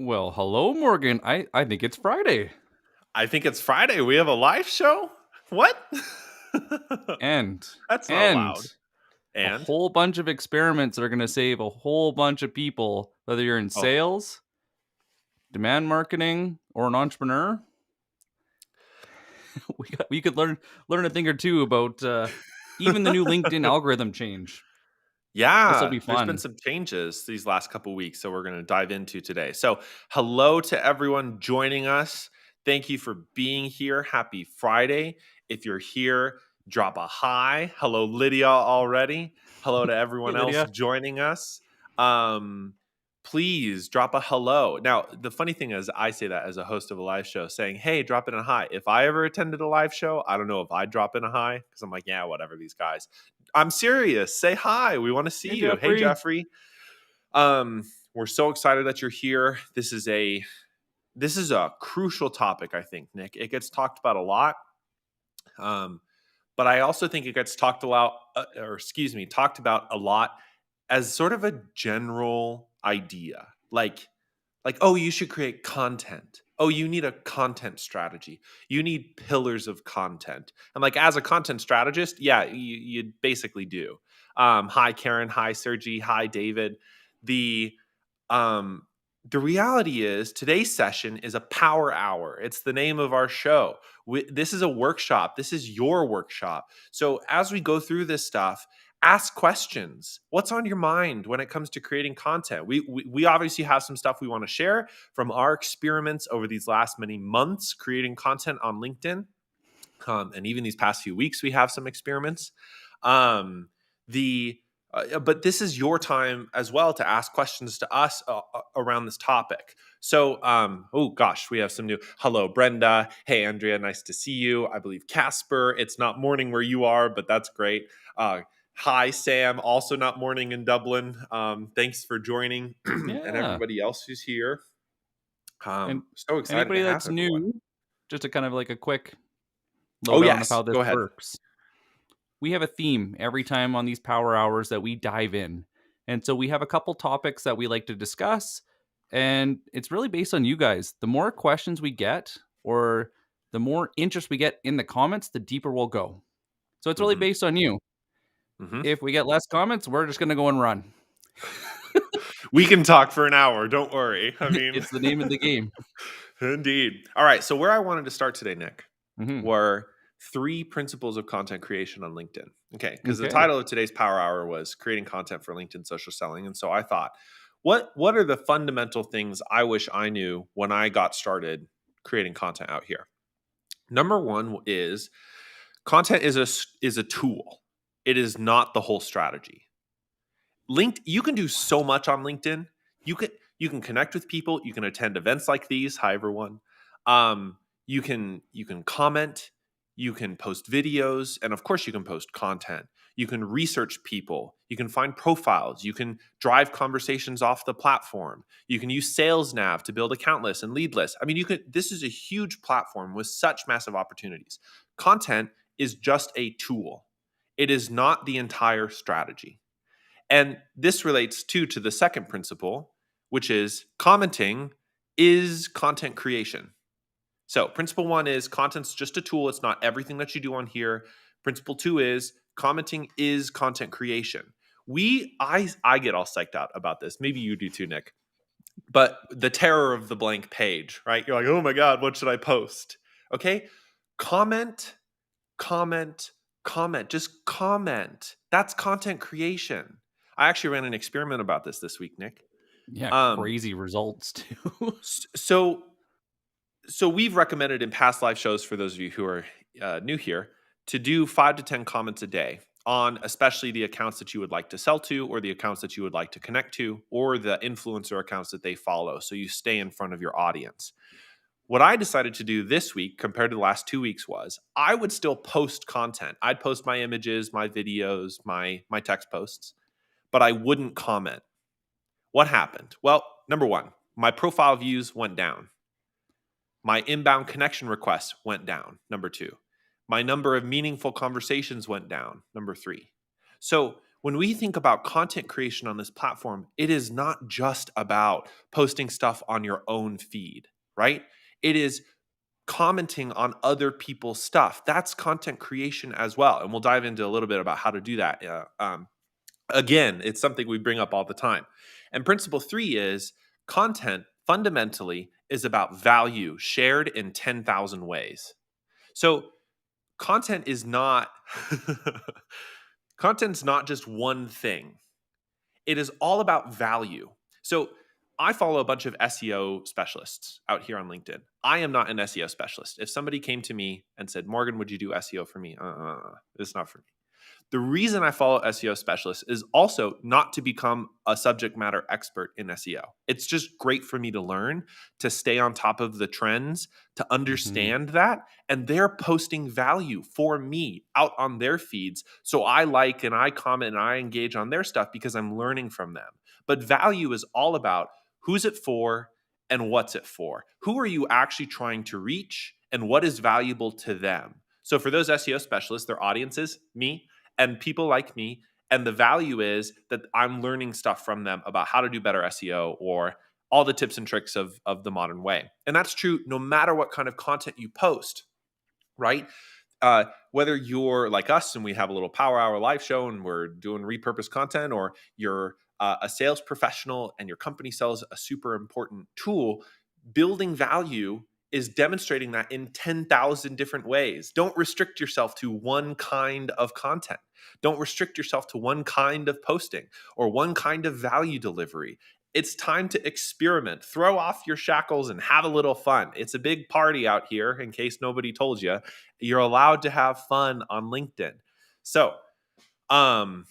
Well, hello, Morgan. I think it's Friday. I think it's Friday. We have a live show? What? And That's not and allowed. a And whole bunch of experiments that are going to save a whole bunch of people, whether you're in oh, sales, demand marketing, or an entrepreneur. We could learn a thing or two about even the new LinkedIn algorithm change. This will yeah, be there's been fun. some changes these last couple weeks, so we're going to dive into today. So, hello to everyone joining us. Thank you for being here. Happy Friday. If you're here, drop a hi. Hello, Lydia already. Hello to Hey, everyone else Lydia. joining us. Um, please drop a hello. Now, the funny thing is, I say that as a host of a live show, saying, "Hey, drop in a hi." If I ever attended a live show, I don't know if I'd drop in a hi because I'm like, "Yeah, whatever, these guys." I'm serious. Say hi. We want to see Hey, you. Hey, Jeffrey. Jeffrey. We're so excited that you're here. This is a crucial topic, I think, Nick. It gets talked about a lot. Um, but I also think it gets talked about a lot as sort of a general idea. Like, oh, you should create content. Oh, you need a content strategy. You need pillars of content. And like as a content strategist, yeah, you basically do. Hi Karen, hi Sergi, hi David. The um the reality is today's session is a power hour. It's the name of our show. This is a workshop. This is your workshop. So as we go through this stuff, ask questions. What's on your mind when it comes to creating content? We obviously have some stuff we want to share from our experiments over these last many months creating content on LinkedIn. And even these past few weeks, we have some experiments. The But this is your time as well to ask questions to us around this topic. So, oh gosh, we have some new. Hello, Brenda. Hey, Andrea. Nice to see you. I believe Casper. It's not morning where you are, but that's great. Hi, Sam. Also not morning in Dublin. Thanks for joining, and Yeah. everybody else who's here. And So excited to anybody have that's everyone. new, just a kind of like a quick Oh lowdown of yes, how this go ahead. works. We have a theme every time on these power hours that we dive in. And so we have a couple topics that we like to discuss. And it's really based on you guys. The more questions we get, or the more interest we get in the comments, the deeper we'll go. So it's really Hmm. based on you. Hmm. If we get less comments, we're just going to go and run. We can talk for an hour. Don't worry. I mean, It's the name of the game. indeed. All right. So, where I wanted to start today, Nick, Hmm. were three principles of content creation on LinkedIn. Okay. Because the Okay. title of today's Power Hour was creating content for LinkedIn social selling. And so I thought, what are the fundamental things I wish I knew when I got started creating content out here? Number one is content is a tool. It is not the whole strategy. You can do so much on LinkedIn. You can connect with people. You can attend events like these. Hi everyone. You can comment. You can post videos, and of course, you can post content. You can research people. You can find profiles. You can drive conversations off the platform. You can use Sales Nav to build account lists and lead lists. I mean, you could. This is a huge platform with such massive opportunities. Content is just a tool. It is not the entire strategy. And this relates too to the second principle, which is commenting is content creation. So, principle one is content's just a tool, it's not everything that you do on here. Principle two is commenting is content creation. I get all psyched out about this. Maybe you do too, Nick. But the terror of the blank page, right? You're like, "Oh my god, what should I post?" Okay? Comment, comment, comment. Just comment. That's content creation. I actually ran an experiment about this week, Nick. Yeah, Um, crazy results too. so we've recommended in past live shows for those of you who are new here to do 5 to 10 comments a day on especially the accounts that you would like to sell to, or the accounts that you would like to connect to, or the influencer accounts that they follow, so you stay in front of your audience. What I decided to do this week compared to the last 2 weeks was I would still post content. I'd post my images, my videos, my text posts, but I wouldn't comment. What happened? Well, number one, my profile views went down. My inbound connection requests went down. Number two, my number of meaningful conversations went down. Number three. So when we think about content creation on this platform, it is not just about posting stuff on your own feed, right? It is commenting on other people's stuff. That's content creation as well. And we'll dive into a little bit about how to do that. Again, it's something we bring up all the time. And principle 3 is content fundamentally is about value shared in 10,000 ways. So content is not content's not just one thing. It is all about value. So I follow a bunch of SEO specialists out here on LinkedIn. I am not an SEO specialist. If somebody came to me and said, "Morgan, would you do SEO for me?" It's not for me. The reason I follow SEO specialists is also not to become a subject matter expert in SEO. It's just great for me to learn, to stay on top of the trends, to Mhm. understand that. And they're posting value for me out on their feeds. So I like and I comment and I engage on their stuff because I'm learning from them. But value is all about who's it for and what's it for. Who are you actually trying to reach and what is valuable to them? So for those SEO specialists, their audiences, me, and people like me. And the value is that I'm learning stuff from them about how to do better SEO or all the tips and tricks of the modern way. And that's true no matter what kind of content you post, right? Whether you're like us and we have a little Power Hour live show and we're doing repurposed content, or you're a sales professional and your company sells a super important tool, building value is demonstrating that in 10,000 different ways. Don't restrict yourself to one kind of content. Don't restrict yourself to one kind of posting or one kind of value delivery. It's time to experiment. Throw off your shackles and have a little fun. It's a big party out here, in case nobody told you. You're allowed to have fun on LinkedIn. So, um,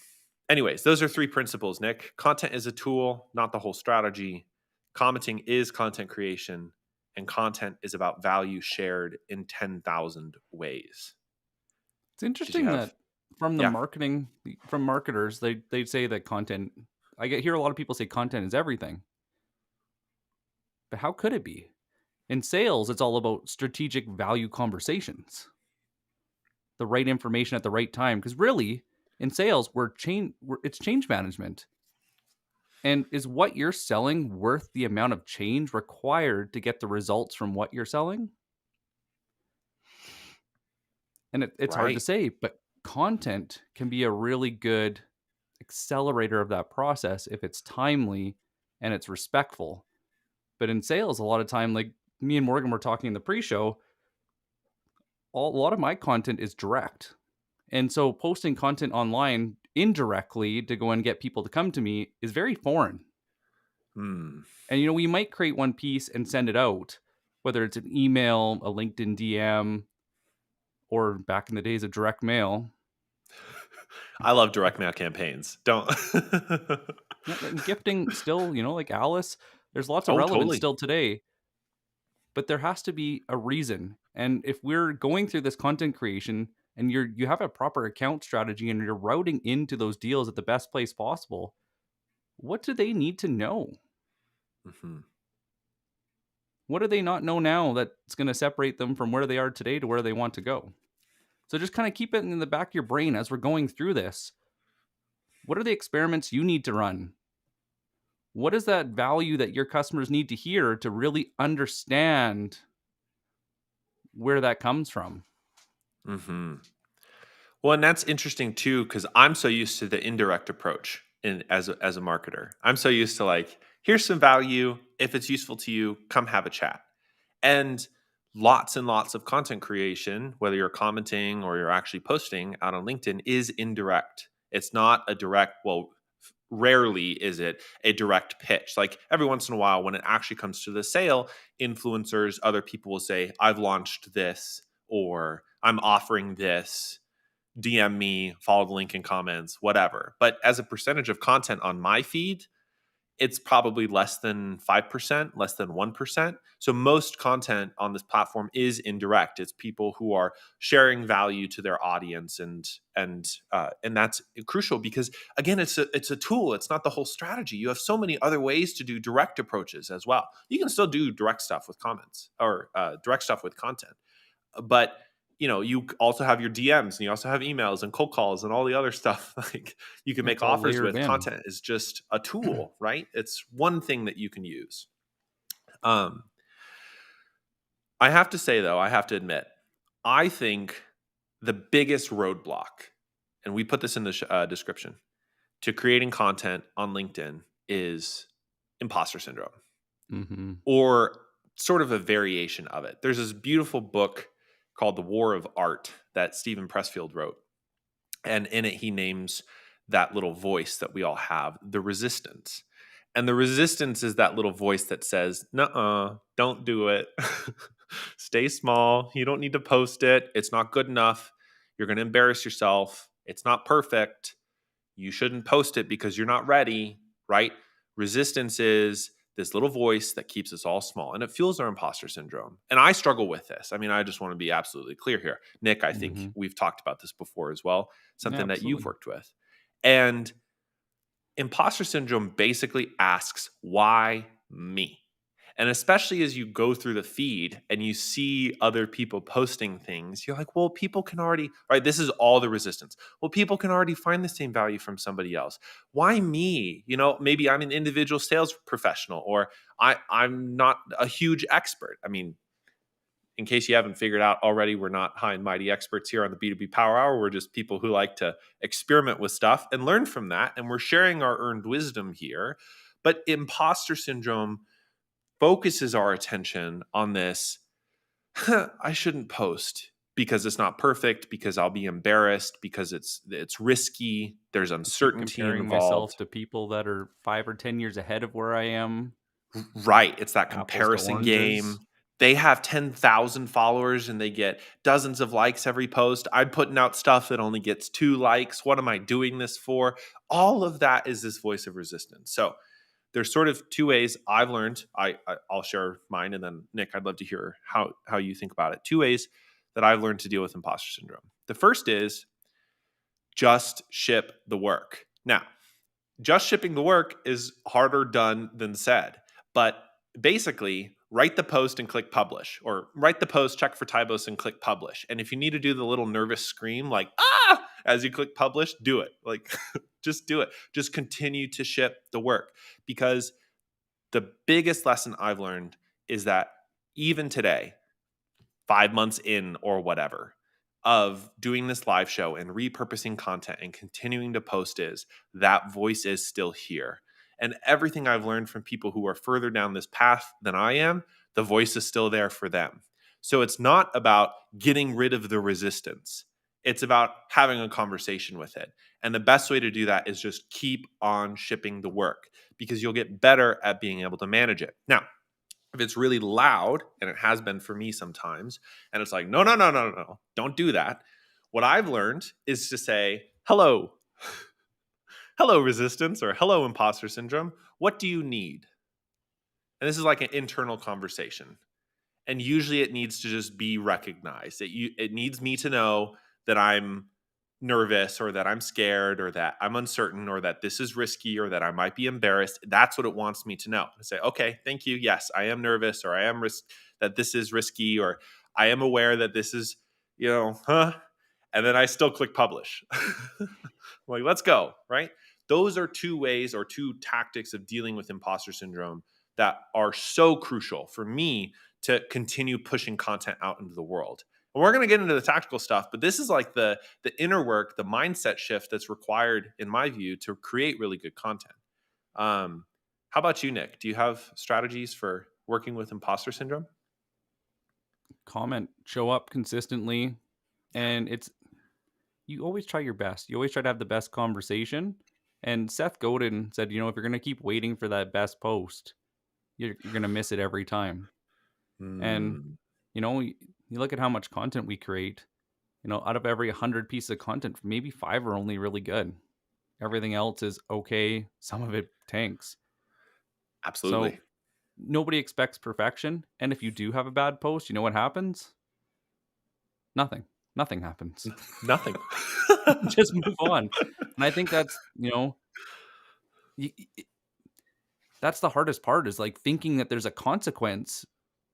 anyways, those are 3 principles, Nick. Content is a tool, not the whole strategy. Commenting is content creation, and content is about value shared in 10,000 ways. It's Did you interesting have? that from the Yeah, marketing from marketers, they say that content hear a lot of people say content is everything. But how could it be? In sales, it's all about strategic value conversations, the right information at the right time. Because really, in sales, it's change management. And is what you're selling worth the amount of change required to get the results from what you're selling? And it's hard to right. say, but content can be a really good accelerator of that process if it's timely and it's respectful. But in sales, a lot of time, like me and Morgan were talking in the pre-show, a lot of my content is direct. And so posting content online indirectly to go and get people to come to me is very foreign. Hmm. And we might create one piece and send it out, whether it's an email, a LinkedIn DM, or back in the days of direct mail. I love direct mail campaigns. Don't. Yeah, and gifting still, like Alice, there's lots of Oh, relevance totally. still today, but there has to be a reason. And if we're going through this content creation and you have a proper account strategy and you're routing into those deals at the best place possible, what do they need to know? Mhm. What do they not know now that's going to separate them from where they are today to where they want to go? So just kind of keep it in the back of your brain as we're going through this. What are the experiments you need to run? What is that value that your customers need to hear to really understand where that comes from? Mhm. Well, and that's interesting too, because I'm so used to the indirect approach in as a marketer. I'm so used to like, here's some value. If it's useful to you, come have a chat. And lots of content creation, whether you're commenting or you're actually posting out on LinkedIn, is indirect. It's not a direct, well, rarely is it a direct pitch. Like every once in a while, when it actually comes to the sale, influencers, other people will say, I've launched this or I'm offering this. DM me, follow the link in comments, whatever. But as a percentage of content on my feed, it's probably less than 5%, less than 1%. So most content on this platform is indirect. It's people who are sharing value to their audience, and that's crucial because again, it's a tool. It's not the whole strategy. You have so many other ways to do direct approaches as well. You can still do direct stuff with comments or direct stuff with content, but you also have your DMs and you also have emails and cold calls and all the other stuff like you can make It's all offers layered with. in. Content is just a tool, right? It's one thing that you can use. Um, I have to say, though, I have to admit, I think the biggest roadblock, and we put this in the description, to creating content on LinkedIn is imposter syndrome Hmm. or sort of a variation of it. There's this beautiful book called The War of Art that Stephen Pressfield wrote. And in it, he names that little voice that we all have, the resistance. And the resistance is that little voice that says, "Nuh-uh, don't do it. Stay small. You don't need to post it. It's not good enough. You're going to embarrass yourself. It's not perfect. You shouldn't post it because you're not ready," right? Resistance is this little voice that keeps us all small and it fuels our imposter syndrome. And I struggle with this. I mean, I just want to be absolutely clear here. Nick, I think Hmm. we've talked about this before as well, Yeah, something that you've absolutely. worked with. And imposter syndrome basically asks, why me? And especially as you go through the feed and you see other people posting things, you're like, well, people can already, right? This is all the resistance. Well, people can already find the same value from somebody else. Why me? Maybe I'm an individual sales professional or I'm not a huge expert. I mean, in case you haven't figured out already, we're not high and mighty experts here on the B2B Power Hour. We're just people who like to experiment with stuff and learn from that. And we're sharing our earned wisdom here. But imposter syndrome focuses our attention on this. I shouldn't post because it's not perfect, because I'll be embarrassed, because it's risky, there's I keep uncertainty comparing myself involved. to people that are 5 or 10 years ahead of where I am. Right, it's that Apples to comparison oranges. game. They have 10,000 followers and they get dozens of likes every post. I'm putting out stuff that only gets 2 likes. What am I doing this for? All of that is this voice of resistance. So, there's sort of 2 ways I've learned. I'll share mine, and then Nick, I'd love to hear how you think about it. 2 ways that I've learned to deal with imposter syndrome. The first is just ship the work. Now, just shipping the work is harder done than said. But basically, write the post and click publish, or write the post, check for typos, and click publish. And if you need to do the little nervous scream, like, ah, as you click publish, do it. Like, just do it. Just continue to ship the work. Because the biggest lesson I've learned is that even today, 5 months in or whatever, of doing this live show and repurposing content and continuing to post is that voice is still here. And everything I've learned from people who are further down this path than I am, the voice is still there for them. So it's not about getting rid of the resistance. It's about having a conversation with it. And the best way to do that is just keep on shipping the work because you'll get better at being able to manage it. Now, if it's really loud, and it has been for me sometimes, and it's like, no, no, no, no, no, don't do that. What I've learned is to say, hello, hello, resistance, or hello, imposter syndrome. What do you need? And this is like an internal conversation. And usually it needs to just be recognized. It needs me to know that I'm nervous or that I'm scared or that I'm uncertain or that this is risky or that I might be embarrassed. That's what it wants me to know. I say, okay, thank you. Yes, I am nervous or I am that this is risky or I am aware that this is, and then I still click publish. I'm like, let's go, right? Those are 2 ways or 2 tactics of dealing with imposter syndrome that are so crucial for me to continue pushing content out into the world. And we're going to get into the tactical stuff, but this is like the inner work, the mindset shift that's required, in my view, to create really good content. How about you, Nick? Do you have strategies for working with imposter syndrome? Comment, show up consistently, and it's you always try your best. You always try to have the best conversation. And Seth Godin said, if you're gonna keep waiting for that best post, you're gonna miss it every time. And Hmm. you look at how much content we create. Out of every 100 pieces of content, maybe 5 are only really good. Everything else is okay. Some of it tanks. Absolutely. So nobody expects perfection. And if you do have a bad post, you know what happens? Nothing. Nothing happens. Nothing. Just move on. And I think that's, y- y- that's the hardest part is like thinking that there's a consequence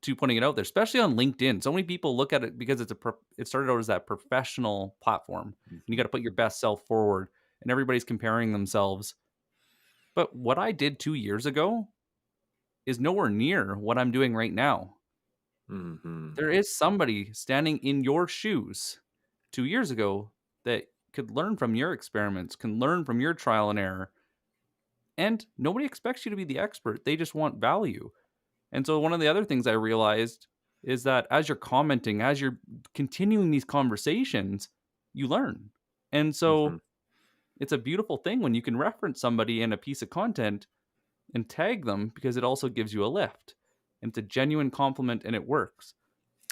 to putting it out there, especially on LinkedIn. So many people look at it because it started out as that professional platform, and you got to put your best self forward, and everybody's comparing themselves. But what I did 2 years ago is nowhere near what I'm doing right now. Mm-hmm. There is somebody standing in your shoes 2 years ago that could learn from your experiments, can learn from your trial and error. And nobody expects you to be the expert. They just want value. And so one of the other things I realized is that as you're commenting, as you're continuing these conversations, you learn. And Mm-hmm. so it's a beautiful thing when you can reference somebody in a piece of content and tag them because it also gives you a lift. And it's a genuine compliment and it works.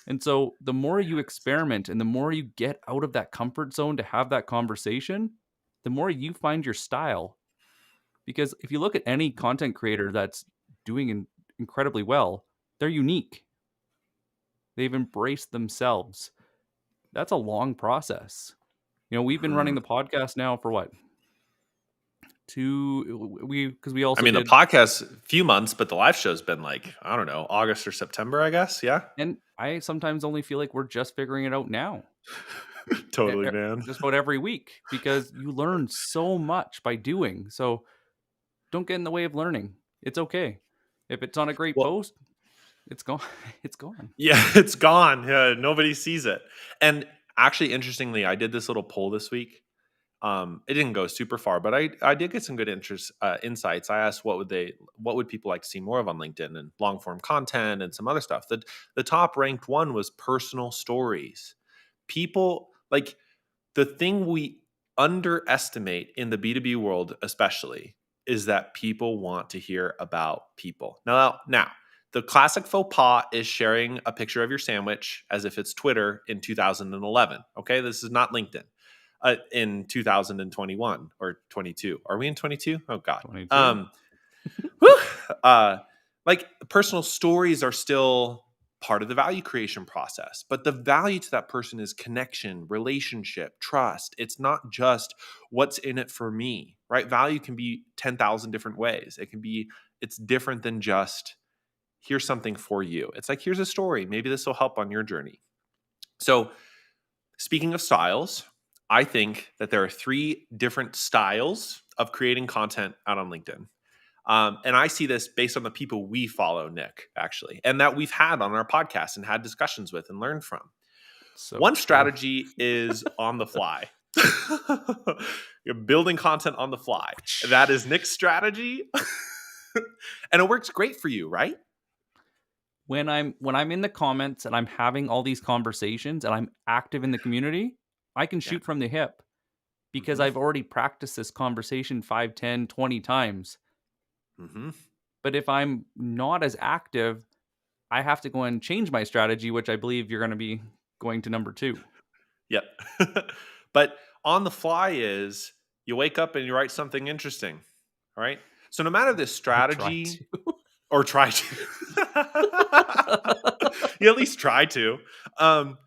And so the more you experiment and the more you get out of that comfort zone to have that conversation, the more you find your style. Because if you look at any content creator that's doing incredibly well, they're unique. They've embraced themselves. That's a long process. We've been running Mm-hmm. the podcast now for what? Because we I also mean, the did, podcast, few months, but the live show's been like, I don't know, August or September, I guess. Yeah. and I sometimes only feel like we're just figuring it out now. Totally, man. Just about every week because you learn so much by doing. So don't get in the way of learning. It's okay. If it's on a great Well, post, it's gone. It's gone. yeah, it's gone. Yeah, nobody sees it. And actually, interestingly, I did this little poll this week. It didn't go super far, but I did get some good insights. I asked what would people like to see more of on LinkedIn and long form content and some other stuff. The top ranked one was personal stories. People like the thing we underestimate in the B2B world, especially, is that people want to hear about people. Now, the classic faux pas is sharing a picture of your sandwich as if it's Twitter in 2011. Okay, this is not LinkedIn in 2021 or 22. Are we in 22? Oh God. 22. Whew, uh, like personal stories are still part of the value creation process, but the value to that person is connection, relationship, trust. It's not just what's in it for me, right? Value can be 10,000 different ways. It's different than just here's something for you. It's like, here's a story. Maybe this will help on your journey. So, speaking of styles, I think that there are 3 different styles of creating content out on LinkedIn. And I see this based on the people we follow, Nick, actually, and that we've had on our podcast and had discussions with and learned from. So One true. strategy is on the fly. You're building content on the fly. That is Nick's strategy. And it works great for you, right? When I'm in the comments and I'm having all these conversations and I'm active in the community, I can Yeah. shoot from the hip because Hmm. I've already practiced this conversation 5, 10, 20 times. Hmm. But if I'm not as active, I have to go and change my strategy, which I believe you're going to be going to number 2. Yep. But on the fly is you wake up and you write something interesting. All right. So no matter the I try strategy to. or try to, you at least try to. Um,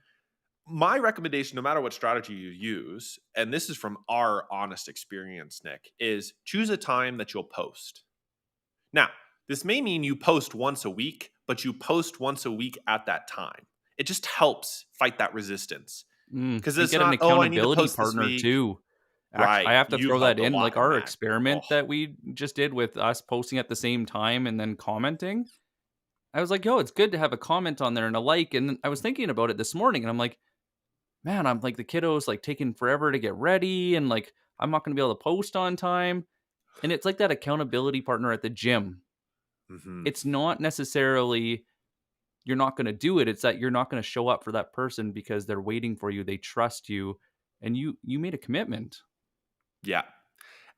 my recommendation, no matter what strategy you use, and this is from our honest experience, Nick, is choose a time that you'll post. Now, this may mean you post once a week, but you post once a week at that time. It just helps fight that resistance because And it's get an not, oh, I need to accountability post this partner week. too. Actually, I Right. have to You throw that helped a in, like lot in our that. Oh, experiment that we just did with us posting at the same time and then commenting. I was like, yo, it's good to have a comment on there and a like. And then I was thinking about it this morning and I'm like, man, I'm like the kiddos like taking forever to get ready and like I'm not going to be able to post on time. And it's like that accountability partner at the gym. hmm, It's not necessarily you're not going to do it. It's that you're not going to show up for that person because they're waiting for you. They trust you and you made a commitment. yeah.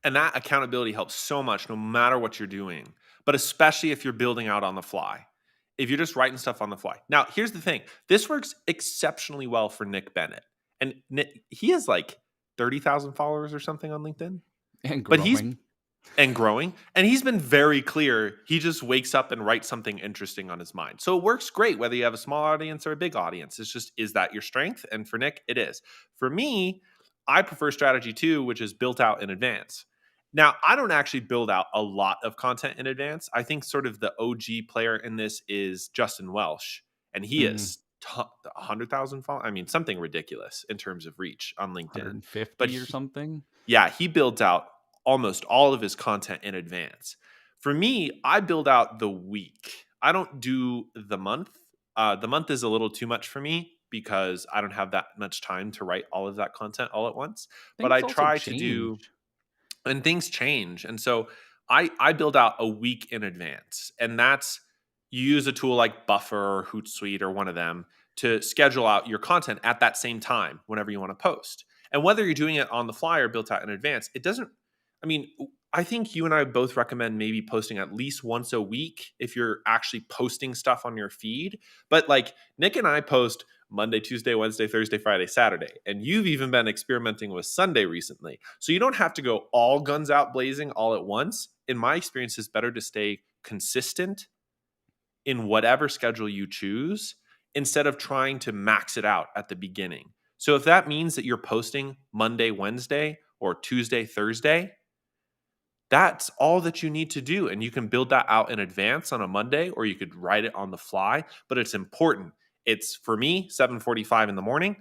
And that accountability helps so much no matter what you're doing, but especially if you're building out on the fly. If you're just writing stuff on the fly. Now, here's the thing. This works exceptionally well for Nick Bennett. And Nick, he has like 30,000 followers or something on LinkedIn. And But he's growing. and growing. And he's been very clear. He just wakes up and writes something interesting on his mind. So it works great whether you have a small audience or a big audience. It's just, is that your strength? And for Nick, it is. For me, I prefer strategy 2, which is built out in advance. Now, I don't actually build out a lot of content in advance. I think sort of the OG player in this is Justin Welsh, and he Mm, is 100,000 followers. I mean, something ridiculous in terms of reach on LinkedIn. But 150 or something. yeah, he builds out almost all of his content in advance. For me, I build out the week. I don't do the month. The month is a little too much for me because I don't have that much time to write all of that content all at once. But I Things also try to do, change. and things change. And so I build out a week in advance. And that's, you use a tool like Buffer or Hootsuite or one of them to schedule out your content at that same time whenever you want to post. And whether you're doing it on the fly or built out in advance, it doesn't, I mean, I think you and I both recommend maybe posting at least once a week if you're actually posting stuff on your feed. But like Nick and I post Monday, Tuesday, Wednesday, Thursday, Friday, Saturday. And you've even been experimenting with Sunday recently. So you don't have to go all guns out blazing all at once. In my experience, it's better to stay consistent in whatever schedule you choose instead of trying to max it out at the beginning. So if that means that you're posting Monday, Wednesday, or Tuesday, Thursday, that's all that you need to do. And you can build that out in advance on a Monday, or you could write it on the fly. But it's important. It's, for me, 7:45 in the morning.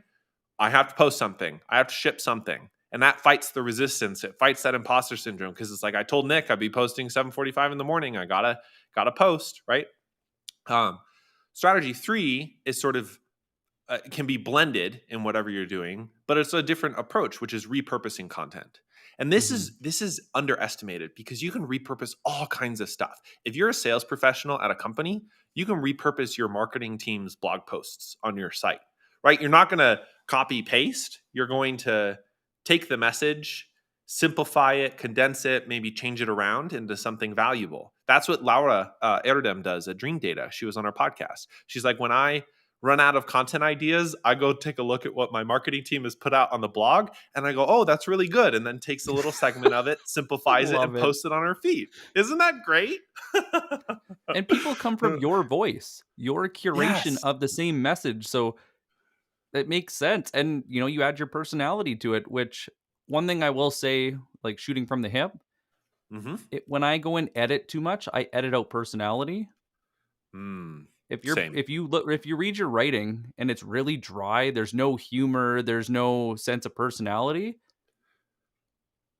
I have to post something. I have to ship something. And that fights the resistance. It fights that imposter syndrome because it's like I told Nick I'd be posting 7:45 in the morning. I gotta post, right? Um, Strategy 3 is sort of can be blended in whatever you're doing, but it's a different approach, which is repurposing content. And Mhm. this is underestimated because you can repurpose all kinds of stuff. If you're a sales professional at a company, you can repurpose your marketing team's blog posts on your site, right? You're not going to copy paste. You're going to take the message, simplify it, condense it, maybe change it around into something valuable. That's what Laura Erdem does at Dream Data. She was on our podcast. She's like, when I run out of content ideas, I go take a look at what my marketing team has put out on the blog and I go, oh, that's really good. And then takes a little segment of it, simplifies it, and Love it. posts it on our feed. Isn't that great? And people come from your voice, your curation Yes. of the same message, so it makes sense, and, you add your personality to it, which one thing I will say, like, shooting from the hip, Mm-hmm. when I go and edit too much, I edit out personality. Same. If you read your writing and it's really dry, there's no humor, there's no sense of personality,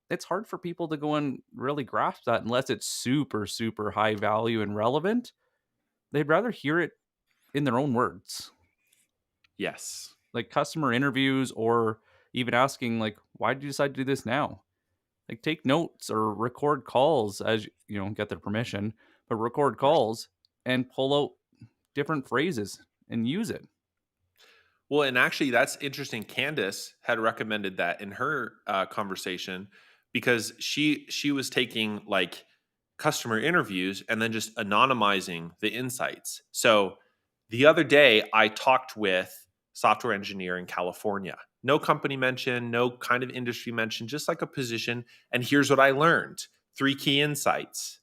it's hard for people to go and really grasp that unless it's super, super high value and relevant. They'd rather hear it in their own words. Yes. Like customer interviews or even asking like, "Why did you decide to do this now?" Like take notes or record calls as get their permission, but record Of course. calls and pull out different phrases and use it. Well, and actually, that's interesting. Candace had recommended that in her conversation because she was taking like customer interviews and then just anonymizing the insights. So the other day, I talked with software engineer in California. No company mention, no kind of industry mention, just like a position. And here's what I learned: three key insights,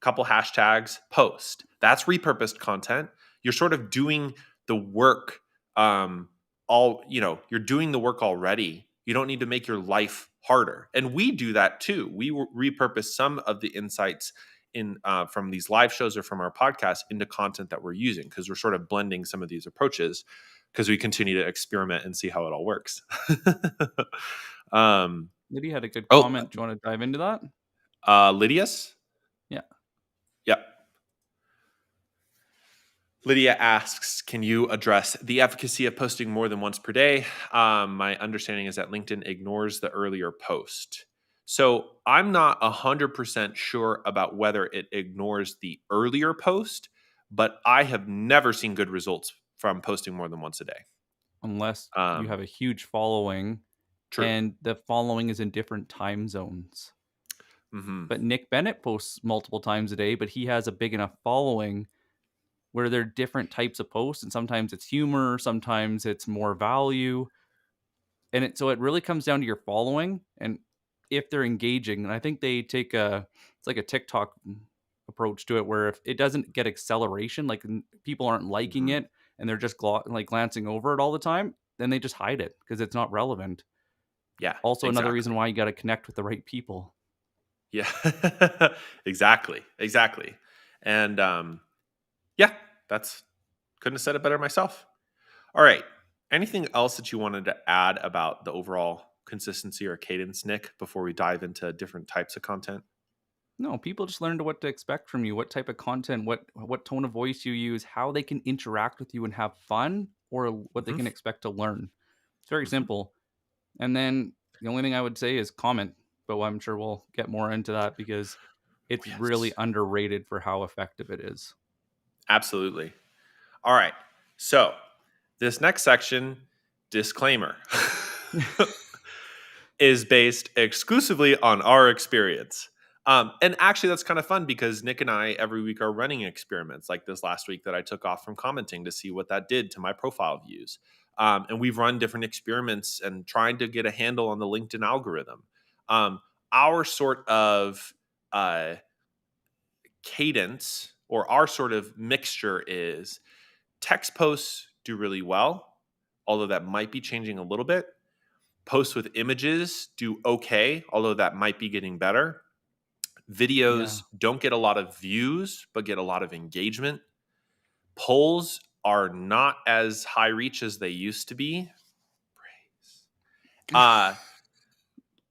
couple hashtags, post. That's repurposed content. You're sort of doing the work all you're doing the work already. You don't need to make your life harder, and we do that too. We repurpose some of the insights in from these live shows or from our podcast into content that we're using because we're sort of blending some of these approaches because we continue to experiment and see how it all works. um Lydia had a good oh comment. Do you want to dive into that? Lydia's. Yeah. Yep. Lydia asks, can you address the efficacy of posting more than once per day? My understanding is that LinkedIn ignores the earlier post. So I'm not 100% sure about whether it ignores the earlier post, but I have never seen good results from posting more than once a day. Unless you have Um, a huge following True. and the following is in different time zones. Hmm. But Nick Bennett posts multiple times a day, but he has a big enough following where there are different types of posts, and sometimes it's humor, sometimes it's more value, and it really comes down to your following and if they're engaging. And I think they take it's like a TikTok approach to it, where if it doesn't get acceleration, like people aren't liking Hmm. it and they're just like glancing over it all the time, then they just hide it because it's not relevant. Yeah, Also, another reason exactly. why you got to connect with the right people. Yeah. Exactly, exactly. And, yeah, that's couldn't have said it better myself. Alright, anything else that you wanted to add about the overall consistency or cadence, Nick, before we dive into different types of content? No, people just learn to what to expect from you, what type of content, what tone of voice you use, how they can interact with you and have fun, or what they Mhm, can expect to learn. It's very mhm. simple. And then the only thing I would say is comment, but I'm sure we'll get more into that because Oh, it's really yes. underrated for how effective it is. Absolutely. Alright, so this next section, disclaimer, is based exclusively on our experience. And actually, that's kind of fun because Nick and I every week are running experiments like this last week that I took off from commenting to see what that did to my profile views. And we've run different experiments and trying to get a handle on the LinkedIn algorithm. Our sort of uh, cadence or our sort of mixture is text posts do really well, although that might be changing a little bit. Posts with images do okay, although that might be getting better. Yeah. Videos don't get a lot of views, but get a lot of engagement. Polls are not as high reach as they used to be. Uh,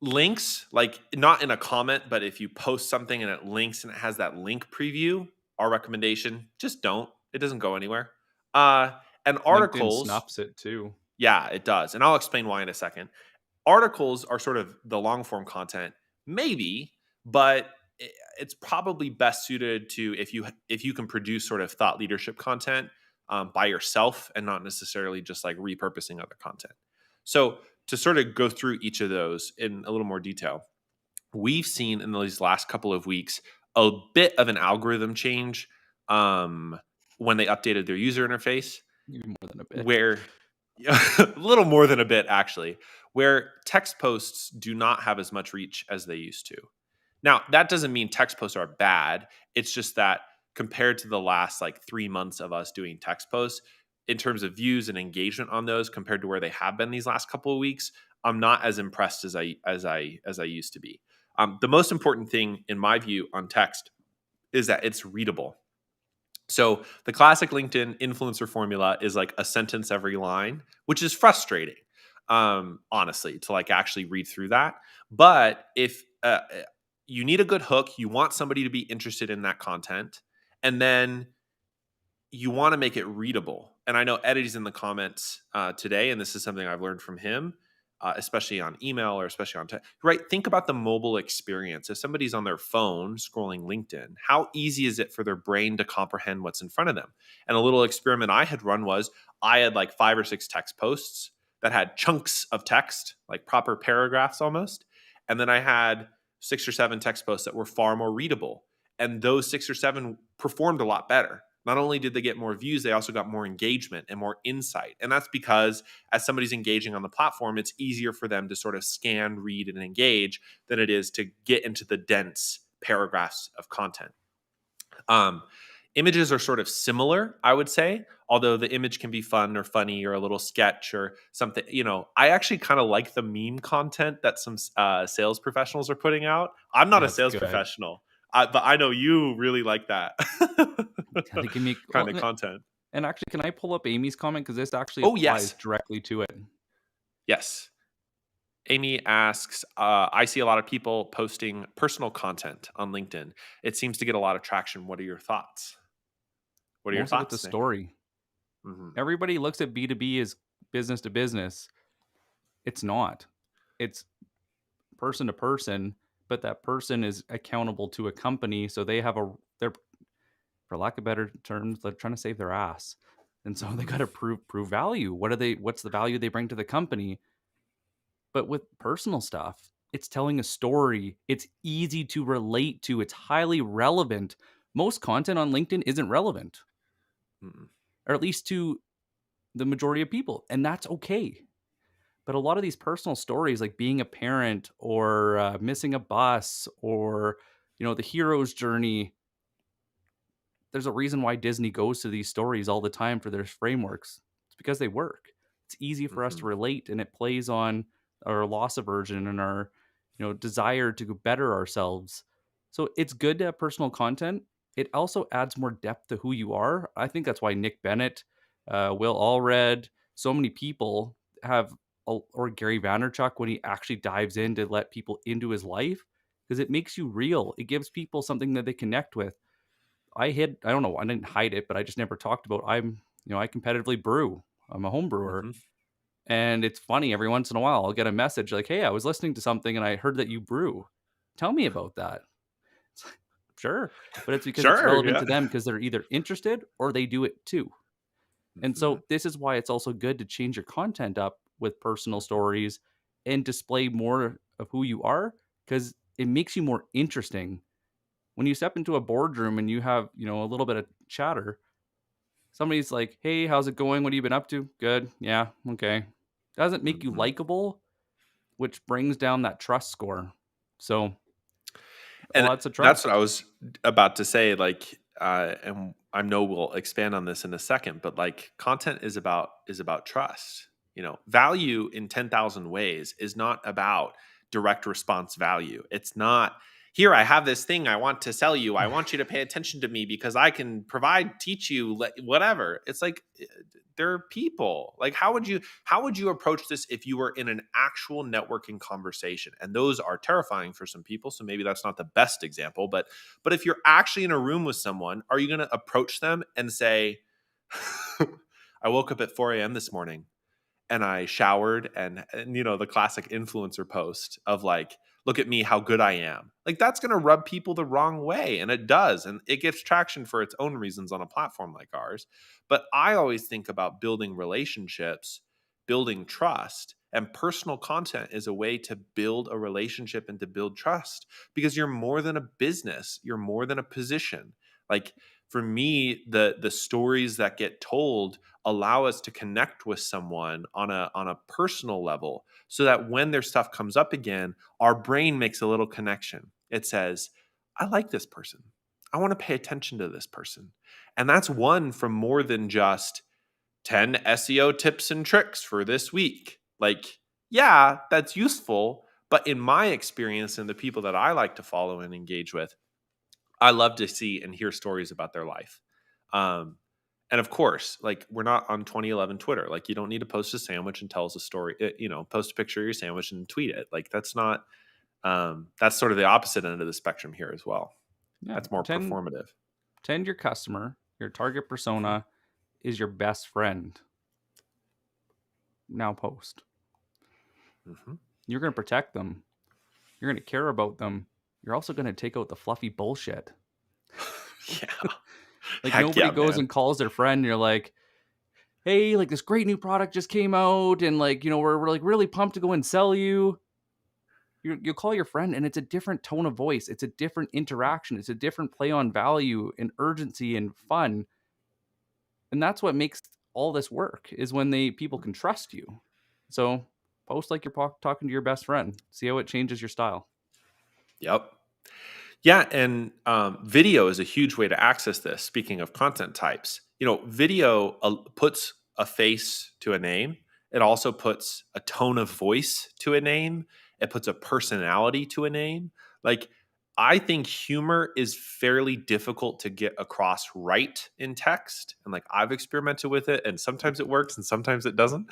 Links, like not in a comment, but if you post something and it links and it has that link preview, our recommendation, just don't. It doesn't go anywhere. Uh, and LinkedIn articles, snuffs it too. yeah, it does. And I'll explain why in a second. Articles are sort of the long form content, maybe, but it's probably best suited to if you can produce sort of thought leadership content by yourself and not necessarily just like repurposing other content. So to sort of go through each of those in a little more detail, we've seen in these last couple of weeks a bit of an algorithm change um, when they updated their user interface Even more than a bit. where a little more than a bit actually, where text posts do not have as much reach as they used to. Now, that doesn't mean text posts are bad. It's just that compared to the last like 3 months of us doing text posts, in terms of views and engagement on those compared to where they have been these last couple of weeks, I'm not as impressed as I used to be. The most important thing in my view on text is that it's readable. So the classic LinkedIn influencer formula is like a sentence every line, which is frustrating, honestly, to like actually read through that. But if you need a good hook, you want somebody to be interested in that content, and then you want to make it readable. And I know Eddie's in the comments today, and this is something I've learned from him, especially on email or especially on text. Right? Think about the mobile experience. If somebody's on their phone scrolling LinkedIn, how easy is it for their brain to comprehend what's in front of them? And a little experiment I had run was I had like 5 or 6 text posts that had chunks of text, like proper paragraphs almost, and then I had 6 or 7 text posts that were far more readable. And those 6 or 7 performed a lot better. Not only did they get more views, they also got more engagement and more insight. And that's because as somebody's engaging on the platform, it's easier for them to sort of scan, read, and engage than it is to get into the dense paragraphs of content. Um, Images are sort of similar, I would say, although the image can be fun or funny or a little sketch or something. I actually kind of like the meme content that some sales professionals are putting out. I'm not a That's sales good. professional, but I know you really like that Gotta give me kind of content. and actually, can I pull up Amy's comment because this actually Oh, applies yes. directly to it. Yes. Amy asks, I see a lot of people posting personal content on LinkedIn. It seems to get a lot of traction. What are your thoughts? What are your Most of it's a thoughts, Nick? story. Hmm. Everybody looks at B2B as business to business. It's not. It's person to person, but that person is accountable to a company, so they're for lack of better terms, they're trying to save their ass. And so they Hmm. got to prove value. What's the value they bring to the company? But with personal stuff, it's telling a story. It's easy to relate to. It's highly relevant. Most content on LinkedIn isn't relevant, Hmm. or at least to the majority of people, and that's okay. But a lot of these personal stories, like being a parent or missing a bus or the hero's journey, there's a reason why Disney goes to these stories all the time for their frameworks. It's because they work. It's easy for us Hmm. to relate, and it plays on our loss aversion and our desire to better ourselves. So it's good to have personal content. It also adds more depth to who you are. I think that's why Nick Bennett, Will Allred, so many people have, or Gary Vaynerchuk, when he actually dives in to let people into his life, because it makes you real. It gives people something that they connect with. I don't know, I didn't hide it, but I just never talked about, I competitively brew. I'm a home brewer. Hmm. And it's funny, every once in a while, I'll get a message like, "Hey, I was listening to something and I heard that you brew. Tell me about that." It's like, sure. But it's because it's Sure. relevant Yeah. to them because they're either interested or they do it too. And Hmm. so this is why it's also good to change your content up with personal stories and display more of who you are, because it makes you more interesting. When you step into a boardroom and you have, a little bit of chatter, somebody's like, "Hey, how's it going? What have you been up to?" "Good." "Yeah, okay." Doesn't make you Hmm. likable, which brings down that trust score. So, a And lots of that's what I trust. was about to say. Like, and I know we'll expand on this in a second, but like, content is about trust. Value in 10,000 ways is not about direct response value. It's not, here I have this thing I want to sell you. I want you to pay attention to me because I can teach you whatever. It's like, they're people. Like, how would you approach this if you were in an actual networking conversation? And those are terrifying for some people, so maybe that's not the best example, but if you're actually in a room with someone, are you going to approach them and say, I woke up at 4 a.m. this morning and I showered, and the classic influencer post of like, look at me, how good I am. Like, that's going to rub people the wrong way, and it does, and it gets traction for its own reasons on a platform like ours. But I always think about building relationships, building trust, and personal content is a way to build a relationship and to build trust, because you're more than a business, you're more than a position. Like, for me, the stories that get told allow us to connect with someone on a personal level, so that when their stuff comes up again, our brain makes a little connection. It says, I like this person, I want to pay attention to this person. And that's one from more than just 10 SEO tips and tricks for this week. Like, yeah, that's useful, but in my experience and the people that I like to follow and engage with, I love to see and hear stories about their life. Um, and of course, like, we're not on 2011 Twitter. Like, you don't need to post a sandwich and tell us a story. Post a picture of your sandwich and tweet it. Like, that's not. That's sort of the opposite end of the spectrum here as well. Yeah, That's more performative. pretend your customer, your target Hmm. persona, is your best friend. Now post. Hmm. You're going to protect them. You're going to care about them. You're also going to take out the fluffy bullshit. Yeah. Like, Heck nobody yeah, goes man. and calls their friend. And you're like, "Hey, like, this great new product just came out, and like, we're like really pumped to go and sell you." You'll call your friend, and it's a different tone of voice. It's a different interaction. It's a different play on value and urgency and fun. And that's what makes all this work, is when people can trust you. So post like you're talking to your best friend. See how it changes your style. Yep. Yeah, and video is a huge way to access this. Speaking of content types, video puts a face to a name. It also puts a tone of voice to a name. It puts a personality to a name. Like, I think humor is fairly difficult to get across right in text, and like, I've experimented with it, and sometimes it works, and sometimes it doesn't.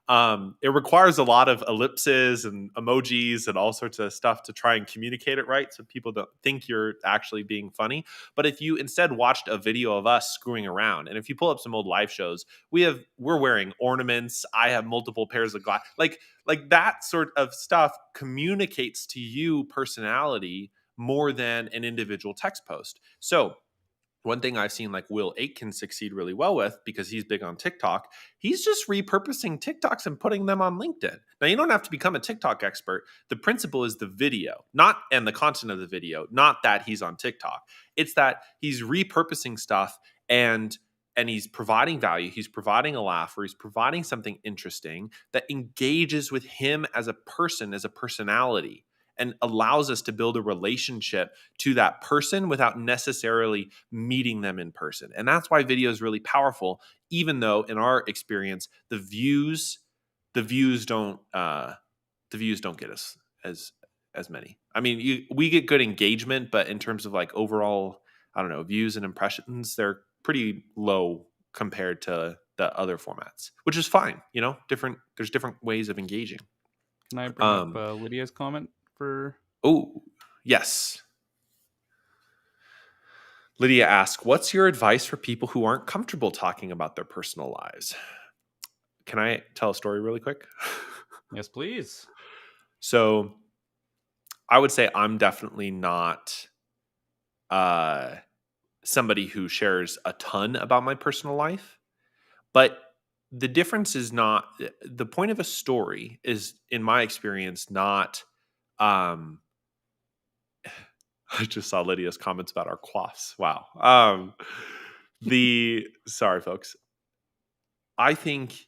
It requires a lot of ellipses and emojis and all sorts of stuff to try and communicate it right, so people don't think you're actually being funny. But if you instead watched a video of us screwing around, and if you pull up some old live shows, we're wearing ornaments. I have multiple pairs of glass. Like that sort of stuff communicates to you personality more than an individual text post. So one thing I've seen like Will Aitken succeed really well with, because he's big on TikTok, he's just repurposing TikToks and putting them on LinkedIn. Now, you don't have to become a TikTok expert. The principle is the video, not and the content of the video, not that he's on TikTok. It's that he's repurposing stuff, and he's providing value, he's providing a laugh, or he's providing something interesting that engages with him as a person, as a personality, and allows us to build a relationship to that person without necessarily meeting them in person. And that's why video is really powerful, even though in our experience, the views don't get us as many. I mean, we get good engagement, but in terms of like overall, I don't know, views and impressions, they're pretty low compared to the other formats, which is fine. You know, there's different ways of engaging. Can I bring up Um, Lydia's comment for? oh, yes. Lydia asks, "What's your advice for people who aren't comfortable talking about their personal lives?" Can I tell a story really quick? Yes, please. So, I would say I'm definitely not uh, somebody who shares a ton about my personal life, but the difference is not the point of a story is, in my experience, not. Um, I just saw Lydia's comments about our quaffs. Wow. The sorry, folks. I think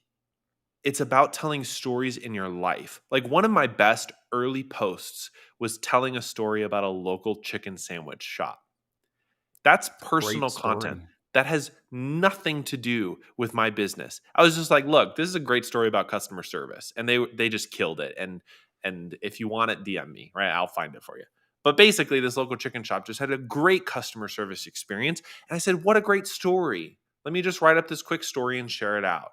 it's about telling stories in your life. Like one of my best early posts was telling a story about a local chicken sandwich shop. That's Great personal content. story. That has nothing to do with my business. I was just like, look, this is a great story about customer service. And they just killed it. And if you want it, DM me, right? I'll find it for you. But basically, this local chicken shop just had a great customer service experience. And I said, what a great story. Let me just write up this quick story and share it out.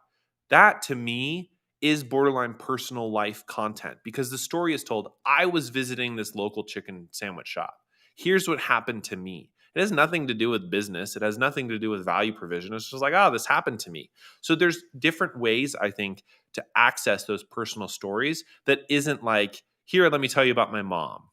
That to me is borderline personal life content because the story is told, I was visiting this local chicken sandwich shop. Here's what happened to me. It has nothing to do with business. It has nothing to do with value provision. It's just like, oh, this happened to me. So there's different ways, I think, to access those personal stories that isn't like, here, let me tell you about my mom.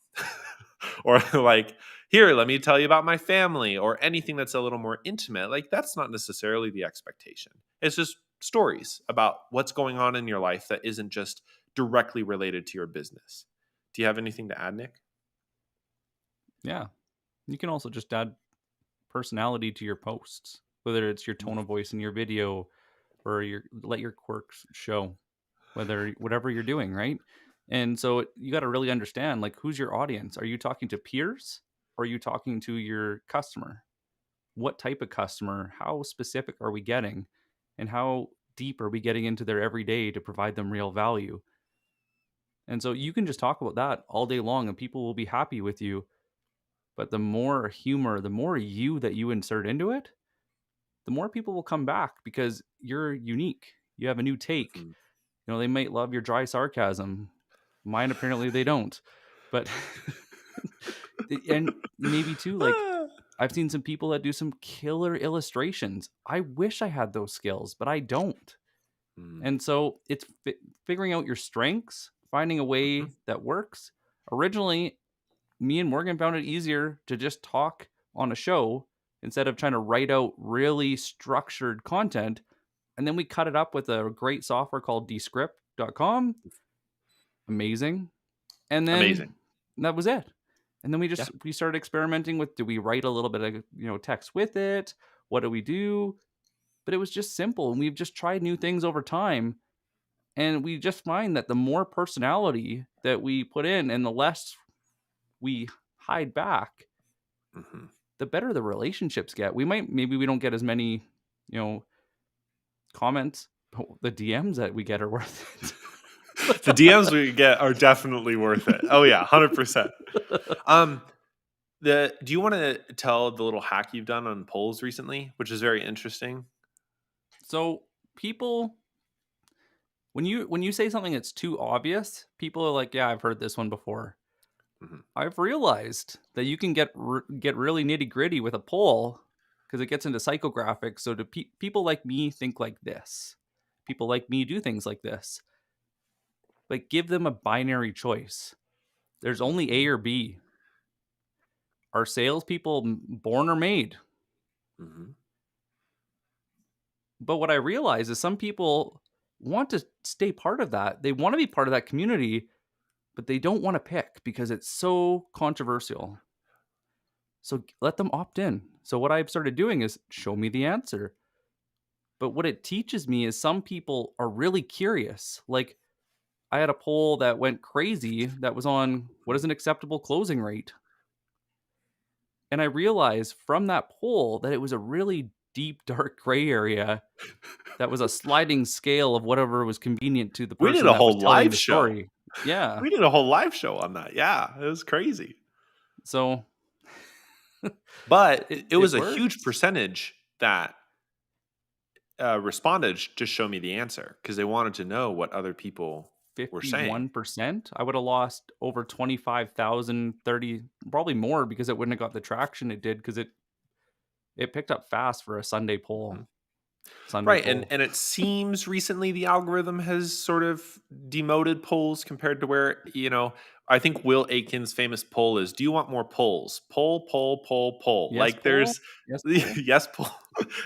Or like, here, let me tell you about my family, or anything that's a little more intimate. Like, that's not necessarily the expectation. It's just stories about what's going on in your life that isn't just directly related to your business. Do you have anything to add, Nick? Yeah. You can also just add personality to your posts, whether it's your tone of voice in your video or your let your quirks show, whether whatever you're doing, right? And so you got to really understand like who's your audience? Are you talking to peers or are you talking to your customer? What type of customer? How specific are we getting? And how deep are we getting into their everyday to provide them real value? And so you can just talk about that all day long and people will be happy with you. But the more humor, the more you that you insert into it, the more people will come back because you're unique. You have a new take. Mhm. You know, they might love your dry sarcasm. Mine apparently they don't. But and maybe too like I've seen some people that do some killer illustrations. I wish I had those skills, but I don't. Mm, And so it's figuring out your strengths, finding a way mhm. that works. Originally, me and Morgan found it easier to just talk on a show instead of trying to write out really structured content. And then we cut it up with a great software called descript.com. Amazing. And then Amazing. that was it. And then Yeah. we started experimenting with, do we write a little bit of text with it? What do we do? But it was just simple, and we've just tried new things over time, and we just find that the more personality that we put in and the less we hide back, Mhm. the better the relationships get. Maybe we don't get as many, you know, comments, but the DMs that we get are worth The DMs we get are definitely worth it. Oh yeah, 100%. it. Um, do you want to tell the little hack you've done on polls recently, which is very interesting? So people, when you say something that's too obvious, people are like, "Yeah, I've heard this one before." Mhm. I've realized that you can get really nitty gritty with a poll because it gets into psychographics. So do people like me think like this? People like me do things like this. But give them a binary choice. There's only A Mhm. or B. Are salespeople born or made? Mhm. But what I realize is some people want to stay part of that. They want to be part of that community, but they don't want to pick because it's so controversial. So let them opt in. So what I've started doing is show me the answer. But what it teaches me is some people are really curious. Like I had a poll that went crazy that was on what is Mhm. an acceptable closing rate? And I realized from that poll that it was a really deep, dark gray area that was a sliding scale of whatever was convenient to the We did person a that was whole telling live the show. story. Yeah. We did a whole live show on that. Yeah, it was crazy. So But it it was a huge works. percentage that responded to show me the answer because they wanted to know what other people were saying. 51%, I would have lost over 25,000, 30, probably more because it wouldn't have got the traction it did because it picked up fast for a Sunday poll. Mhm. Sunday Right, and poll. it seems recently the algorithm has sort of demoted polls compared to where, I think Will Aiken's famous poll is, "Do you want more polls? Poll, poll, poll, poll." Yes, Like, poll. there's Yes, poll. yes, poll.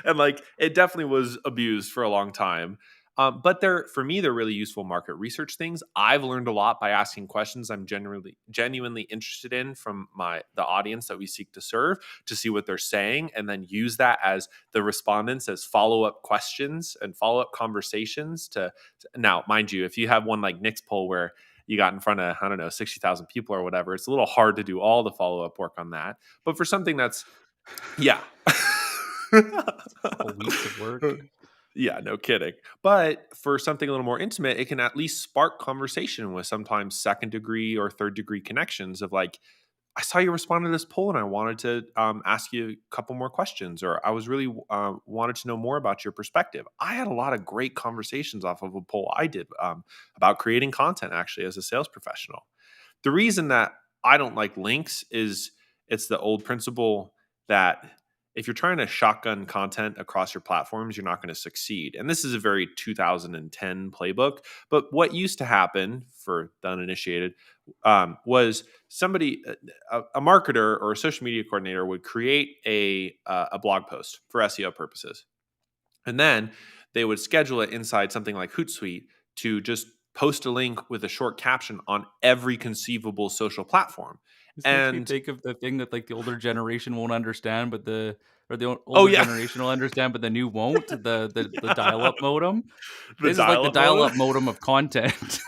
And, like, it definitely was abused for a long time. But for me, they're really useful market research things. I've learned a lot by asking questions I'm genuinely interested in from the audience that we seek to serve, to see what they're saying, and then use that as the respondents as follow-up questions and follow-up conversations to now, mind you, if you have one like Nick's poll where you got in front of, I don't know, 60,000 people or whatever, it's a little hard to do all the follow-up work on that. But for something that's yeah. It's a couple weeks of work. Yeah, no kidding. But for something a little more intimate, it can at least spark conversation with sometimes second degree or third degree connections of like, I saw you respond to this poll and I wanted to ask you a couple more questions, or I was really wanted to know more about your perspective. I had a lot of great conversations off of a poll I did about creating content actually as a sales professional. The reason that I don't like links is it's the old principle that if you're trying to shotgun content across your platforms, you're not going to succeed. And this is a very 2010 playbook. But what used to happen for the uninitiated was somebody, a marketer or a social media coordinator, would create a blog post for SEO purposes, and then they would schedule it inside something like Hootsuite to just post a link with a short caption on every conceivable social platform. This makes me And think of the thing that, like, the older generation won't understand, but the oh older yeah, generation will understand, but the new won't, the yeah, dial-up modem. the This is like the dial-up modem. dial-up modem of content.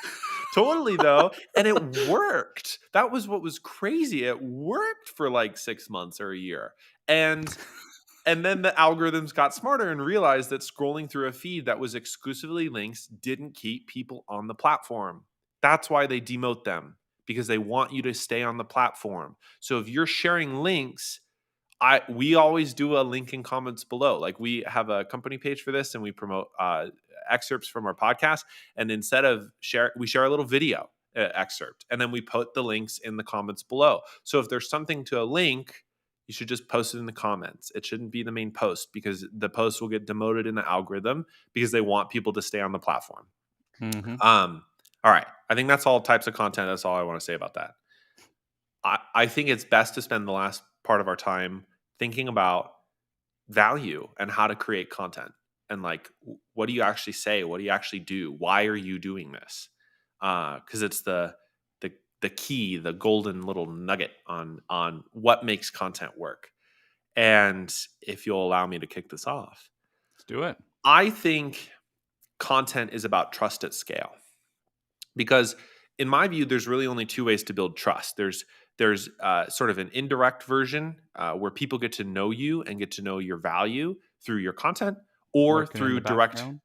Totally though, and it worked. That was what was crazy. It worked for like 6 months or a year. And then the algorithms got smarter and realized that scrolling through a feed that was exclusively links didn't keep people on the platform. That's why they demote them, because they want you to stay on the platform. So if you're sharing links, we always do a link in comments below. Like, we have a company page for this and we promote excerpts from our podcast. And instead of we share a little video excerpt, and then we put the links in the comments below. So if there's something to a link, you should just post it in the comments. It shouldn't be the main post, because the post will get demoted in the algorithm because they want people to stay on the platform. Mhm. All right. I think that's all types of content. That's all I want to say about that. I think it's best to spend the last part of our time thinking about value and how to create content, and like, what do you actually say, what do you actually do, why are you doing this, because it's the the key, the golden little nugget on what makes content work. And if you'll allow me to kick this off, Let's do it. I think content is about trust at scale, because in my view there's really only two ways to build trust. There's sort of an indirect version where people get to know you and get to know your value through your content, or Lurking in through the direct, background.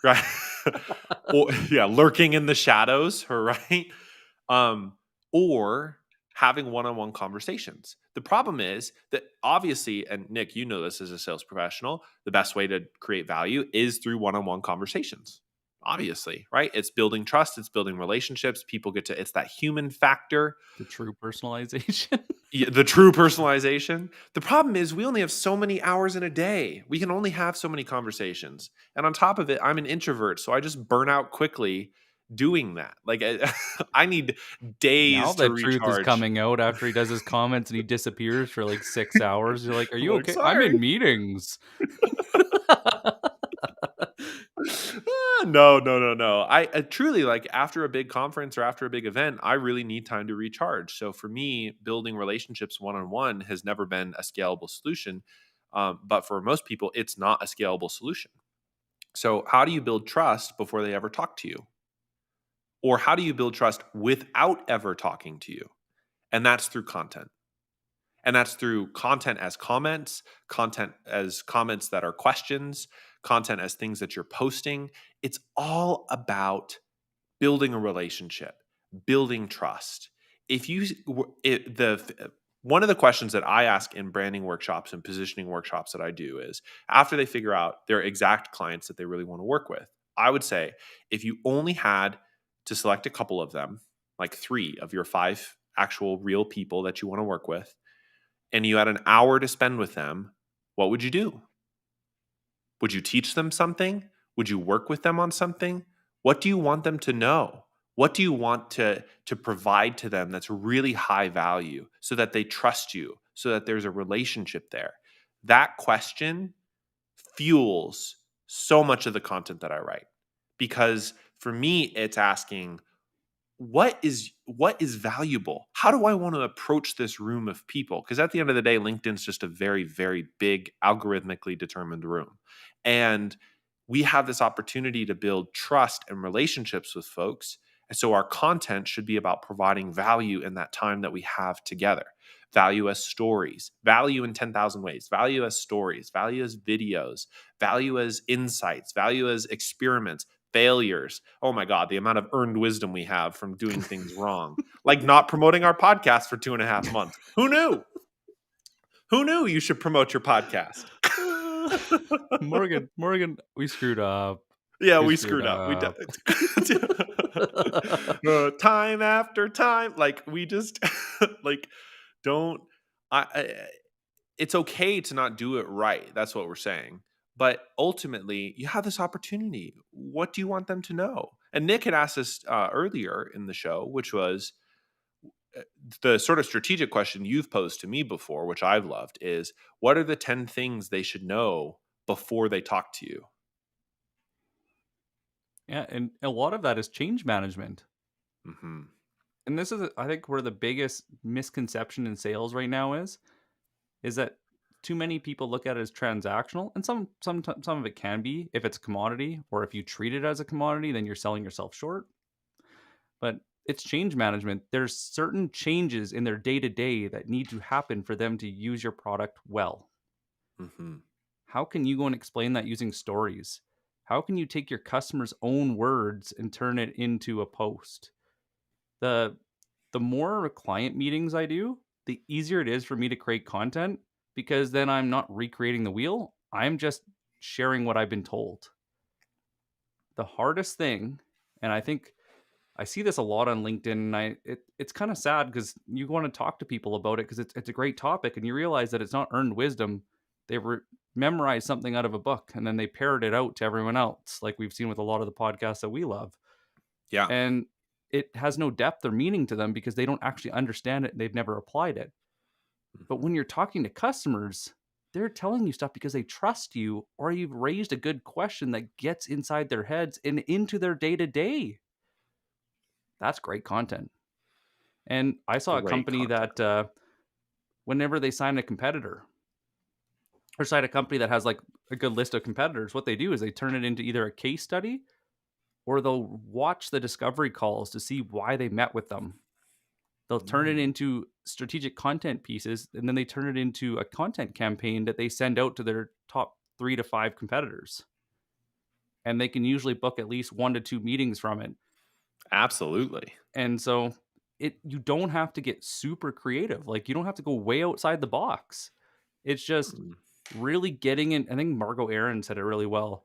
right? Or yeah, lurking in the shadows, right? um, or having one-on-one conversations. The problem is that, obviously, and Nick, you know this as a sales professional, the best way to create value is through one-on-one conversations. Obviously, right? It's building trust, it's building relationships. People get to, it's that human factor. The true personalization. Yeah, the true personalization. The problem is we only have so many hours in a day. We can only have so many conversations. And on top of it, I'm an introvert, so I just burn out quickly doing that. Like, I need Now days to the truth is recharge. coming out after he does his comments and he disappears for, like, 6 hours. You're like, "Are I'm you like, okay?" "I'm in sorry. meetings." No, no, no, no. I truly, like, after a big conference or after a big event, I really need time to recharge. So for me, building relationships one on one has never been a scalable solution. But for most people, it's not a scalable solution. So how do you build trust before they ever talk to you? Or how do you build trust without ever talking to you? And that's through content. And that's through content as comments, content as comments that are questions, content as things that you're posting. It's all about building a relationship, building trust. If you one of the questions that I ask in branding workshops and positioning workshops that I do is, after they figure out their exact clients that they really want to work with, I would say, if you only had to select a couple of them, like 3 of your 5 actual real people that you want to work with, and you had an hour to spend with them, what would you do? Would you teach them something? Would you work with them on something? What do you want them to know? What do you want to provide to them that's really high value so that they trust you, so that there's a relationship there? That question fuels so much of the content that I write. Because for me, it's asking, what is valuable? How do I want to approach this room of people? Because at the end of the day, LinkedIn's just a very, very big algorithmically determined room. And we have this opportunity to build trust and relationships with folks. And so our content should be about providing value in that time that we have together. Value as stories, value in 10,000 ways, value as stories, value as videos, value as insights, value as experiments, failures. Oh my God, the amount of earned wisdom we have from doing things wrong, like not promoting our podcast for 2.5 months. Who knew? Who knew you should promote your podcast? Morgan, we screwed up. Yeah, We we screwed screwed up. up. Time after time, like we just like don't. I it's okay to not do it right. That's what we're saying. But ultimately, you have this opportunity. What do you want them to know? And Nick had asked us earlier in the show, which was the sort of strategic question you've posed to me before, which I've loved, is what are the 10 things they should know before they talk to you? Yeah, and a lot of that is change management. Hmm. And this is, I think, where the biggest misconception in sales right now is that too many people look at it as transactional, and some of it can be if it's a commodity, or if you treat it as a commodity, then you're selling yourself short. But it's change management. There's certain changes in their day to day that need to happen for them to use your product well. Hmm. How can you go and explain that using stories? How can you take your customer's own words and turn it into a post? The the more client meetings I do, the easier it is for me to create content, because then I'm not recreating the wheel. I'm just sharing what I've been told. The hardest thing, and I think I see this a lot on LinkedIn, and it's kind of sad because you want to talk to people about it because it's a great topic, and you realize that it's not earned wisdom. They've memorized something out of a book and then they parrot it out to everyone else, like we've seen with a lot of the podcasts that we love. Yeah. And it has no depth or meaning to them because they don't actually understand it and they've never applied it. But Mhm. when you're talking to customers, they're telling you stuff because they trust you, or you've raised a good question that gets inside their heads and into their day to day. That's great content. And I saw a Great company content. that whenever they sign a competitor or sign a company that has like a good list of competitors, what they do is they turn it into either a case study or they'll watch the discovery calls to see why they met with them. They'll turn it Mm. into strategic content pieces, and then they turn it into a content campaign that they send out to their top 3 to 5 competitors. And they can usually book at least 1 to 2 meetings from it. Absolutely. And so you don't have to get super creative. Like you don't have to go way outside the box. It's just Mm. really getting in. I think Margot Aaron said it really well.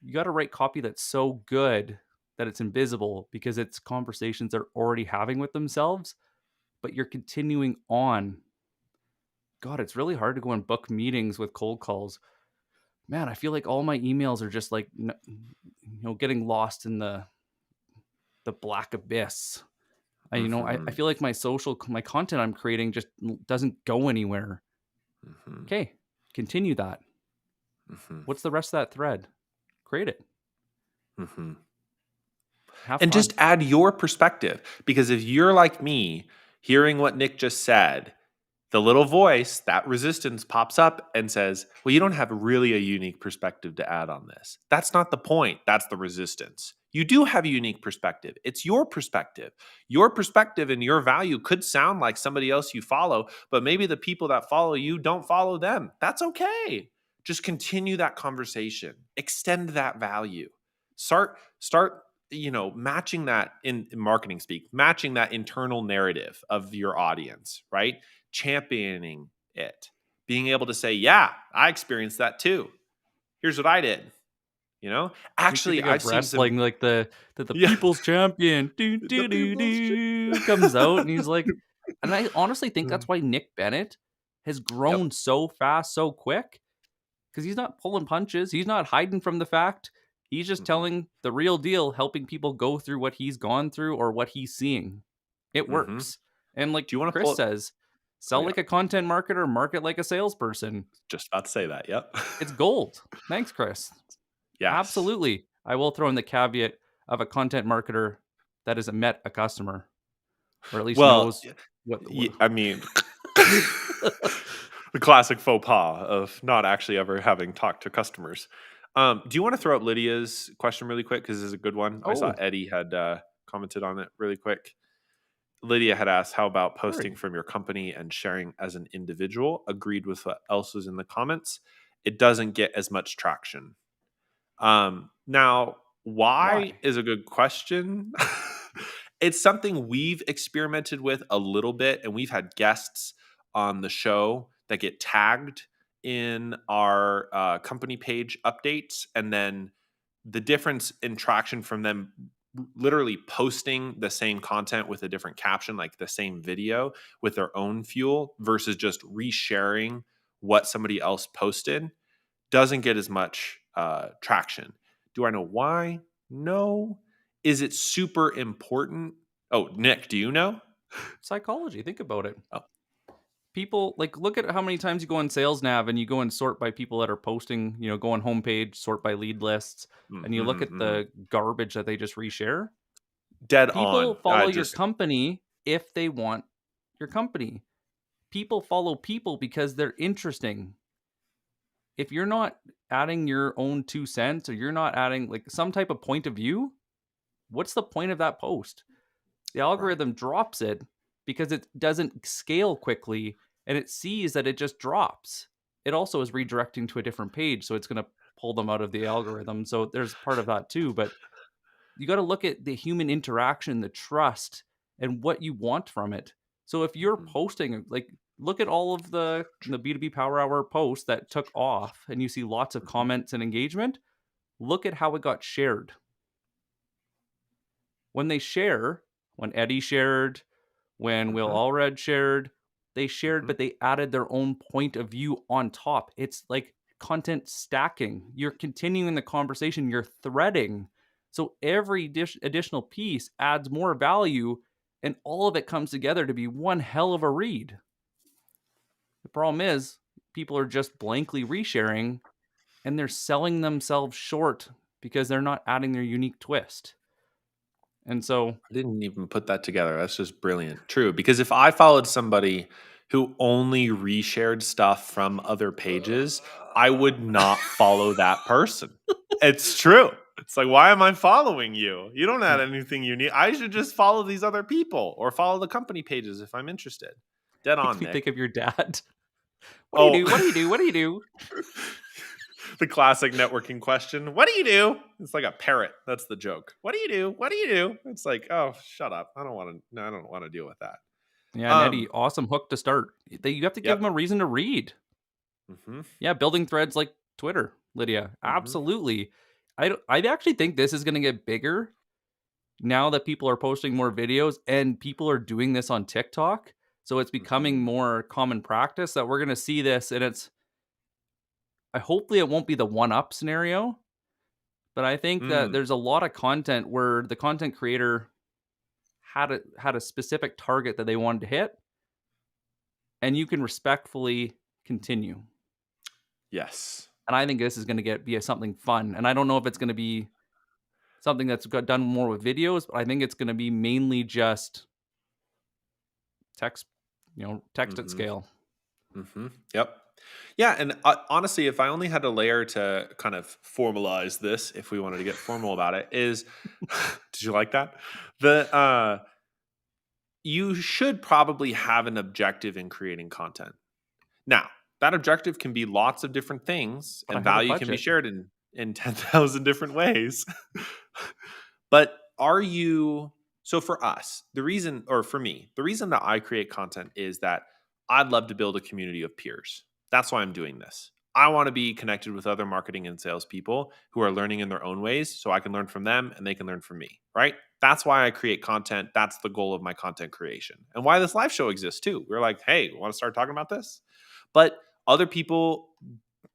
You got to write copy that's so good that it's invisible because it's conversations they're already having with themselves, but you're continuing on. God, it's really hard to go and book meetings with cold calls. Man, I feel like all my emails are just like, getting lost in the black abyss. I Mhm. feel like my content I'm creating just doesn't go anywhere. Mhm. Okay, continue that. Mhm. What's the rest of that thread? Create it. Mhm. Have And just fun. add your perspective, because if you're like me, hearing what Nick just said, the little voice, that resistance pops up and says, well, you don't have really a unique perspective to add on this. That's not the point. That's the resistance. You do have a unique perspective. It's your perspective. Your perspective and your value could sound like somebody else you follow, but maybe the people that follow you don't follow them. That's okay. Just continue that conversation. Extend that value. Start matching that in marketing speak, matching that internal narrative of your audience, right? Championing it, being able to say, yeah, I experienced that too. Here's what I did. Makes me Actually, think I've of seen some, wrestling, like the yeah, people's champion do the do do people's. do comes out, and he's like, and I honestly think that's why Nick Bennett has Yep. grown so fast, so quick, because he's not pulling punches, he's not hiding from the fact. He's just Hmm. telling the real deal, helping people go through what he's gone through or what he's seeing. It Hmm. works. And like Do you want to Chris pull? says, Oh sell yeah, like a content marketer, market like a salesperson. just about to say that. Yep. It's gold. Thanks, Chris. Yes. Absolutely. I will throw in the caveat of a content marketer that has met a customer or at least Well, knows what I mean, the classic faux pas of not actually ever having talked to customers. Do you want to throw up Lydia's question really quick? Because this is a good one. I saw Oh, Eddie had commented on it really quick. Lydia had asked, how about posting sorry. from your company and sharing as an individual? Agreed with what else was in the comments. It doesn't get as much traction. Now, why Why? is a good question. It's something we've experimented with a little bit, and we've had guests on the show that get tagged in our company page updates, and then the difference in traction from them literally posting the same content with a different caption, like the same video with their own fuel versus just resharing what somebody else posted, doesn't get as much traction. Do I know why? No. Is it super important? Oh, Nick, do you know? Psychology. Think about it. Oh, People like look at how many times you go on sales nav and you go and sort by people that are posting, go on homepage, sort by lead lists, and you look mhm, at mhm. the garbage that they just reshare. Dead People on. follow your Just company if they want your company. People follow people because they're interesting. If you're not adding your own 2 cents or you're not adding like some type of point of view, what's the point of that post? The right. algorithm drops it because it doesn't scale quickly and it sees that it just drops. It also is redirecting to a different page, so it's going to pull them out of the algorithm. So there's part of that too, but you got to look at the human interaction, the trust, and what you want from it. So if you're Mhm. posting, like, look at all of the B2B Power Hour posts that took off, and you see lots of Mhm. comments and engagement. Look at how it got shared. When they share, when Eddie shared, when Will Mhm. Allred shared, they shared, Mhm. but they added their own point of view on top. It's like content stacking. You're continuing the conversation, you're threading. So every additional piece adds more value, and all of it comes together to be one hell of a read. The problem is, people are just blankly resharing and they're selling themselves short because they're not adding their unique twist. And so, I didn't even put that together. That's just brilliant. True, because if I followed somebody who only reshared stuff from other pages, I would not follow that person. It's true. It's like, why am I following you? You don't add anything unique. I should just follow these other people or follow the company pages if I'm interested. Dead makes on, me think Nick. of your dad. What do you Oh, do? What do you do? What do you do? the classic networking question. What do you do? It's like a parrot. That's the joke. What do you do? What do you do? It's like, oh, shut up. I don't want to. No, I don't want to deal with that. Yeah, and Eddie, Um. awesome hook to start. You have to give Yep. them a reason to read. Hmm. Yeah, building threads like Twitter, Lydia. Hmm. Absolutely. I actually think this is going to get bigger now that people are posting more videos and people are doing this on TikTok. So it's becoming Hmm. more common practice that we're going to see this, and it's I hopefully it won't be the one up scenario, but I think that Mm. there's a lot of content where the content creator had a specific target that they wanted to hit, and you can respectfully continue. Yes. And I think this is going to be something fun. And I don't know if it's going to be something that's got done more with videos, but I think it's going to be mainly just text, text at Hmm. scale. Hmm. Yep. Yeah, and honestly, if I only had a layer to kind of formalize this, if we wanted to get formal about it, is did you like that? The You should probably have an objective in creating content. Now, that objective can be lots of different things, But I and have a value can be budget. shared in 10,000 different ways. But are you so for us, the reason or for me, the reason that I create content is that I'd love to build a community of peers. That's why I'm doing this. I want to be connected with other marketing and sales people who are learning in their own ways so I can learn from them and they can learn from me, right? That's why I create content. That's the goal of my content creation and why this live show exists too. We're like, hey, want to start talking about this? But other people,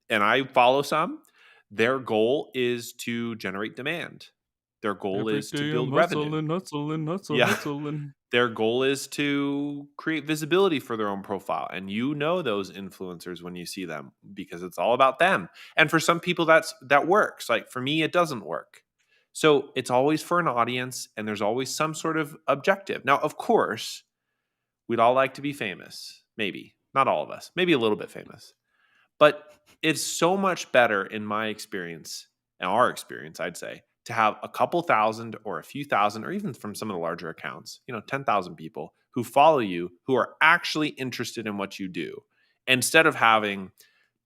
and I follow some, their goal is to generate demand. Their goal Every is to day I'm build revenue. hustling, hustling, Yeah. hustling. Their goal is to create visibility for their own profile. And you know those influencers when you see them because it's all about them. And for some people that works. Like for me, it doesn't work. So it's always for an audience and there's always some sort of objective. Now, of course, we'd all like to be famous. Maybe. Not all of us. Maybe a little bit famous. But it's so much better in my experience, and our experience, I'd say, to have a couple thousand or a few thousand, or even from some of the larger accounts, 10,000 people who follow you, who are actually interested in what you do, instead of having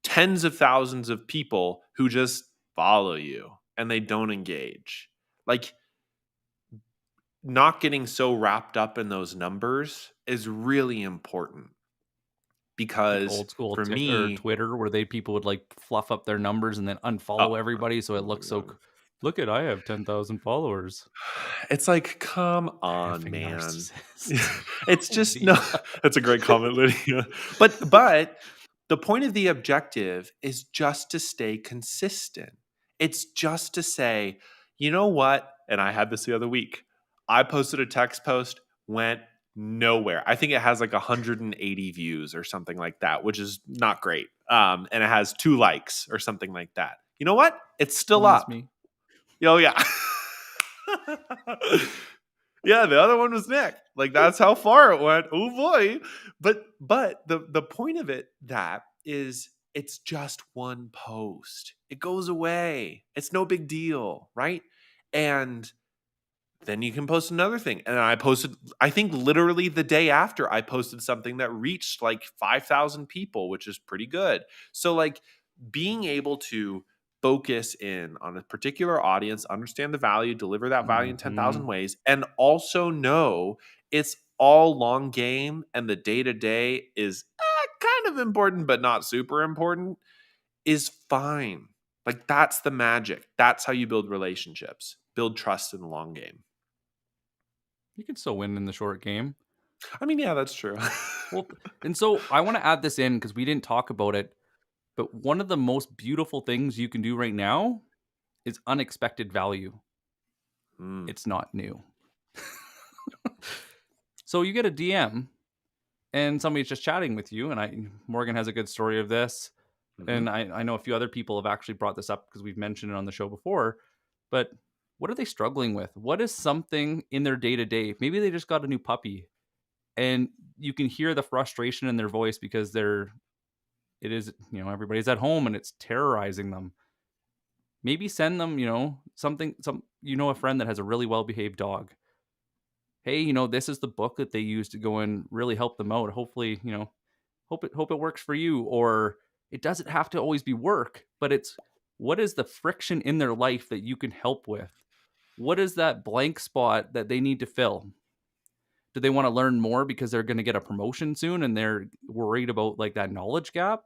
tens of thousands of people who just follow you and they don't engage. Like, not getting so wrapped up in those numbers is really important Like because old school for or me, Twitter, where people would like fluff up their numbers and then oh, unfollow everybody, so it oh my looks so. God. Look at, I have 10,000 followers. It's like, come on, Effing man. narcissists. It's just no. Lydia. That's a great comment, Lydia. But the point of the objective is just to stay consistent. It's just to say, you know what? And I had this the other week. I posted a text post, went nowhere. I think it has like 180 views or something like that, which is not great. And it has 2 likes or something like that. You know what? It's still One was up. me. Oh yeah. Yeah, the other one was Nick. Like that's how far it went. Oh boy. But the point of it that is it's just one post. It goes away. It's no big deal, right? And then you can post another thing. And I posted, I think literally the day after, I posted something that reached like 5,000 people, which is pretty good. So, like, being able to focus in on a particular audience, understand the value, deliver that value in Hmm. 10,000 ways, and also know it's all long game and the day to day is kind of important, but not super important, is fine. Like, that's the magic. That's how you build relationships, build trust in the long game. You can still win in the short game. I mean, yeah, that's true. Well, and so I want to add this in because we didn't talk about it, but one of the most beautiful things you can do right now is unexpected value. Mm, It's not new. So you get a DM and somebody's just chatting with you, and Morgan has a good story of this, mhm. and I know a few other people have actually brought this up because we've mentioned it on the show before. But what are they struggling with? What is something in their day to day? Maybe they just got a new puppy, and you can hear the frustration in their voice because it is, everybody's at home and it's terrorizing them. Maybe send them, something, a friend that has a really well behaved dog. Hey, this is the book that they use to go and really help them out. Hopefully, hope it works for you. Or it doesn't have to always be work, but it's what is the friction in their life that you can help with? What is that blank spot that they need to fill? Do they want to learn more because they're going to get a promotion soon and they're worried about like that knowledge gap?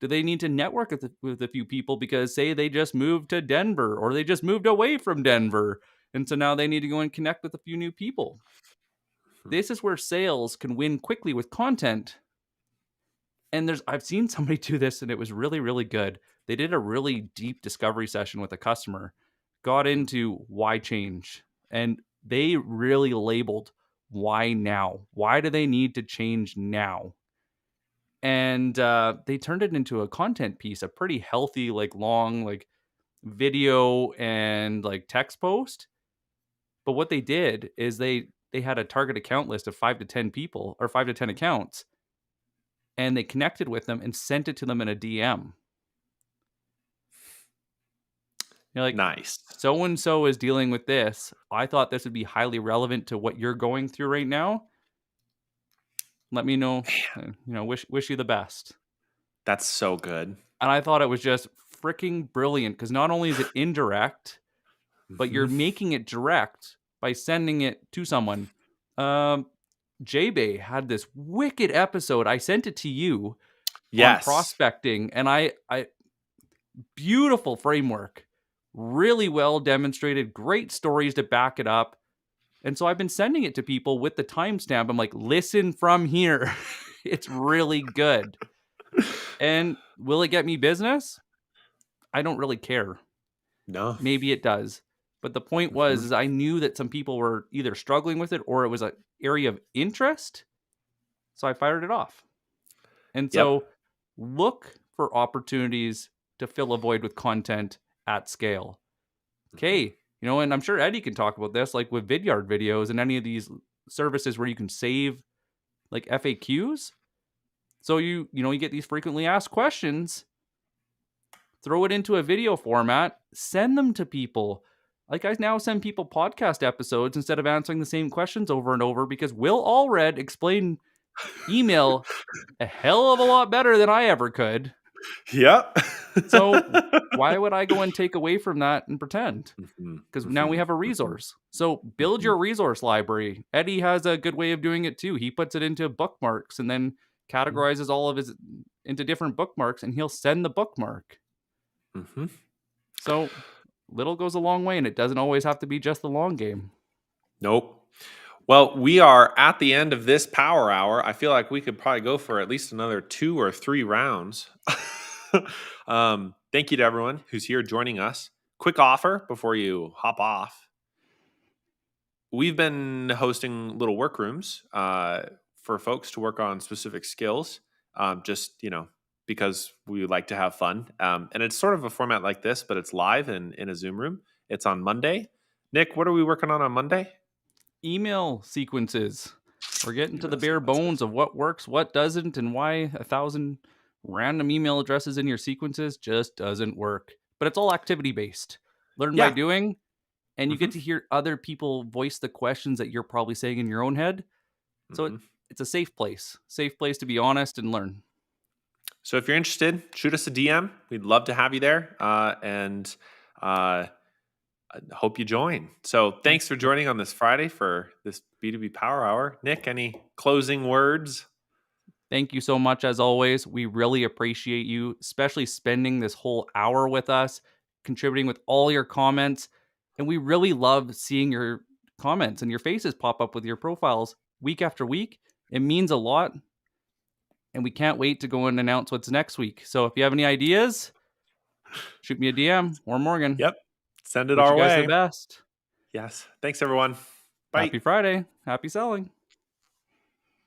Do they need to network with a few people because say they just moved to Denver or they just moved away from Denver and so now they need to go and connect with a few new people? Hmm. This is where sales can win quickly with content. And I've seen somebody do this and it was really, really good. They did a really deep discovery session with a customer, got into why change, and they really labeled why now. Why do they need to change now? And they turned it into a content piece, a pretty healthy, like long, like video and like text post. But what they did is they had a target account list of 5 to 10 people or 5 to 10 accounts, and they connected with them and sent it to them in a DM. You're like, Nice. so and so is dealing with this. I thought this would be highly relevant to what you're going through right now. Let me know. Wish you the best. That's so good. And I thought it was just freaking brilliant because not only is it indirect, but you're Mhm. making it direct by sending it to someone. J-Bay had this wicked episode. I sent it to you on Yes. prospecting, and I beautiful framework, really well demonstrated, great stories to back it up. And so I've been sending it to people with the timestamp. I'm like, listen from here. It's really good. And will it get me business? I don't really care. No. Maybe it does. But the point was Mhm. is I knew that some people were either struggling with it or it was an area of interest. So I fired it off. And Yep. so look for opportunities to fill a void with content at scale. Okay, Mhm. and I'm sure Eddie can talk about this, like with Vidyard videos and any of these services where you can save like FAQs. So you get these frequently asked questions, throw it into a video format, send them to people. Like I now send people podcast episodes instead of answering the same questions over and over because Will Allred explained email a hell of a lot better than I ever could. Yep. So why would I go and take away from that and pretend? Mhm. Because now we Mhm. have a Mhm. resource. So build Mhm. your resource library. Eddie has a good way of doing it too. He puts it into bookmarks and then Mhm. categorizes all of his into different bookmarks and he'll send the bookmark. Mhm. So little goes a long way and it doesn't always have to be just the long game. Nope. Well, we are at the end of this power hour. I feel like we could probably go for at least another 2 or 3 rounds. Thank you to everyone who's here joining us. Quick offer before you hop off. We've been hosting little workrooms for folks to work on specific skills, just because we like to have fun. And it's sort of a format like this, but it's live and in a Zoom room. It's on Monday. Nick, what are we working on Monday? Email sequences. We're getting to the Email bare bones sequences. of what works, what doesn't, and why 1,000 random email addresses in your sequences just doesn't work. But it's all activity based. Learn by Yeah. doing, and you Hmm. get to hear other people voice the questions that you're probably saying in your own head. So Hmm. it's a safe place to be honest and learn. So if you're interested, shoot us a DM. We'd love to have you there, and I hope you join. So Yeah. thanks for joining on this Friday for this B2B Power Hour. Nick, any closing words? Thank you so much as always. We really appreciate you, especially spending this whole hour with us, contributing with all your comments. And we really love seeing your comments and your faces pop up with your profiles week after week. It means a lot. And we can't wait to go and announce what's next week. So if you have any ideas, shoot me a DM or Morgan. Yep. Send it Wish our you guys the way. best. Yes. Thanks, everyone. Bye. Happy Friday. Happy selling.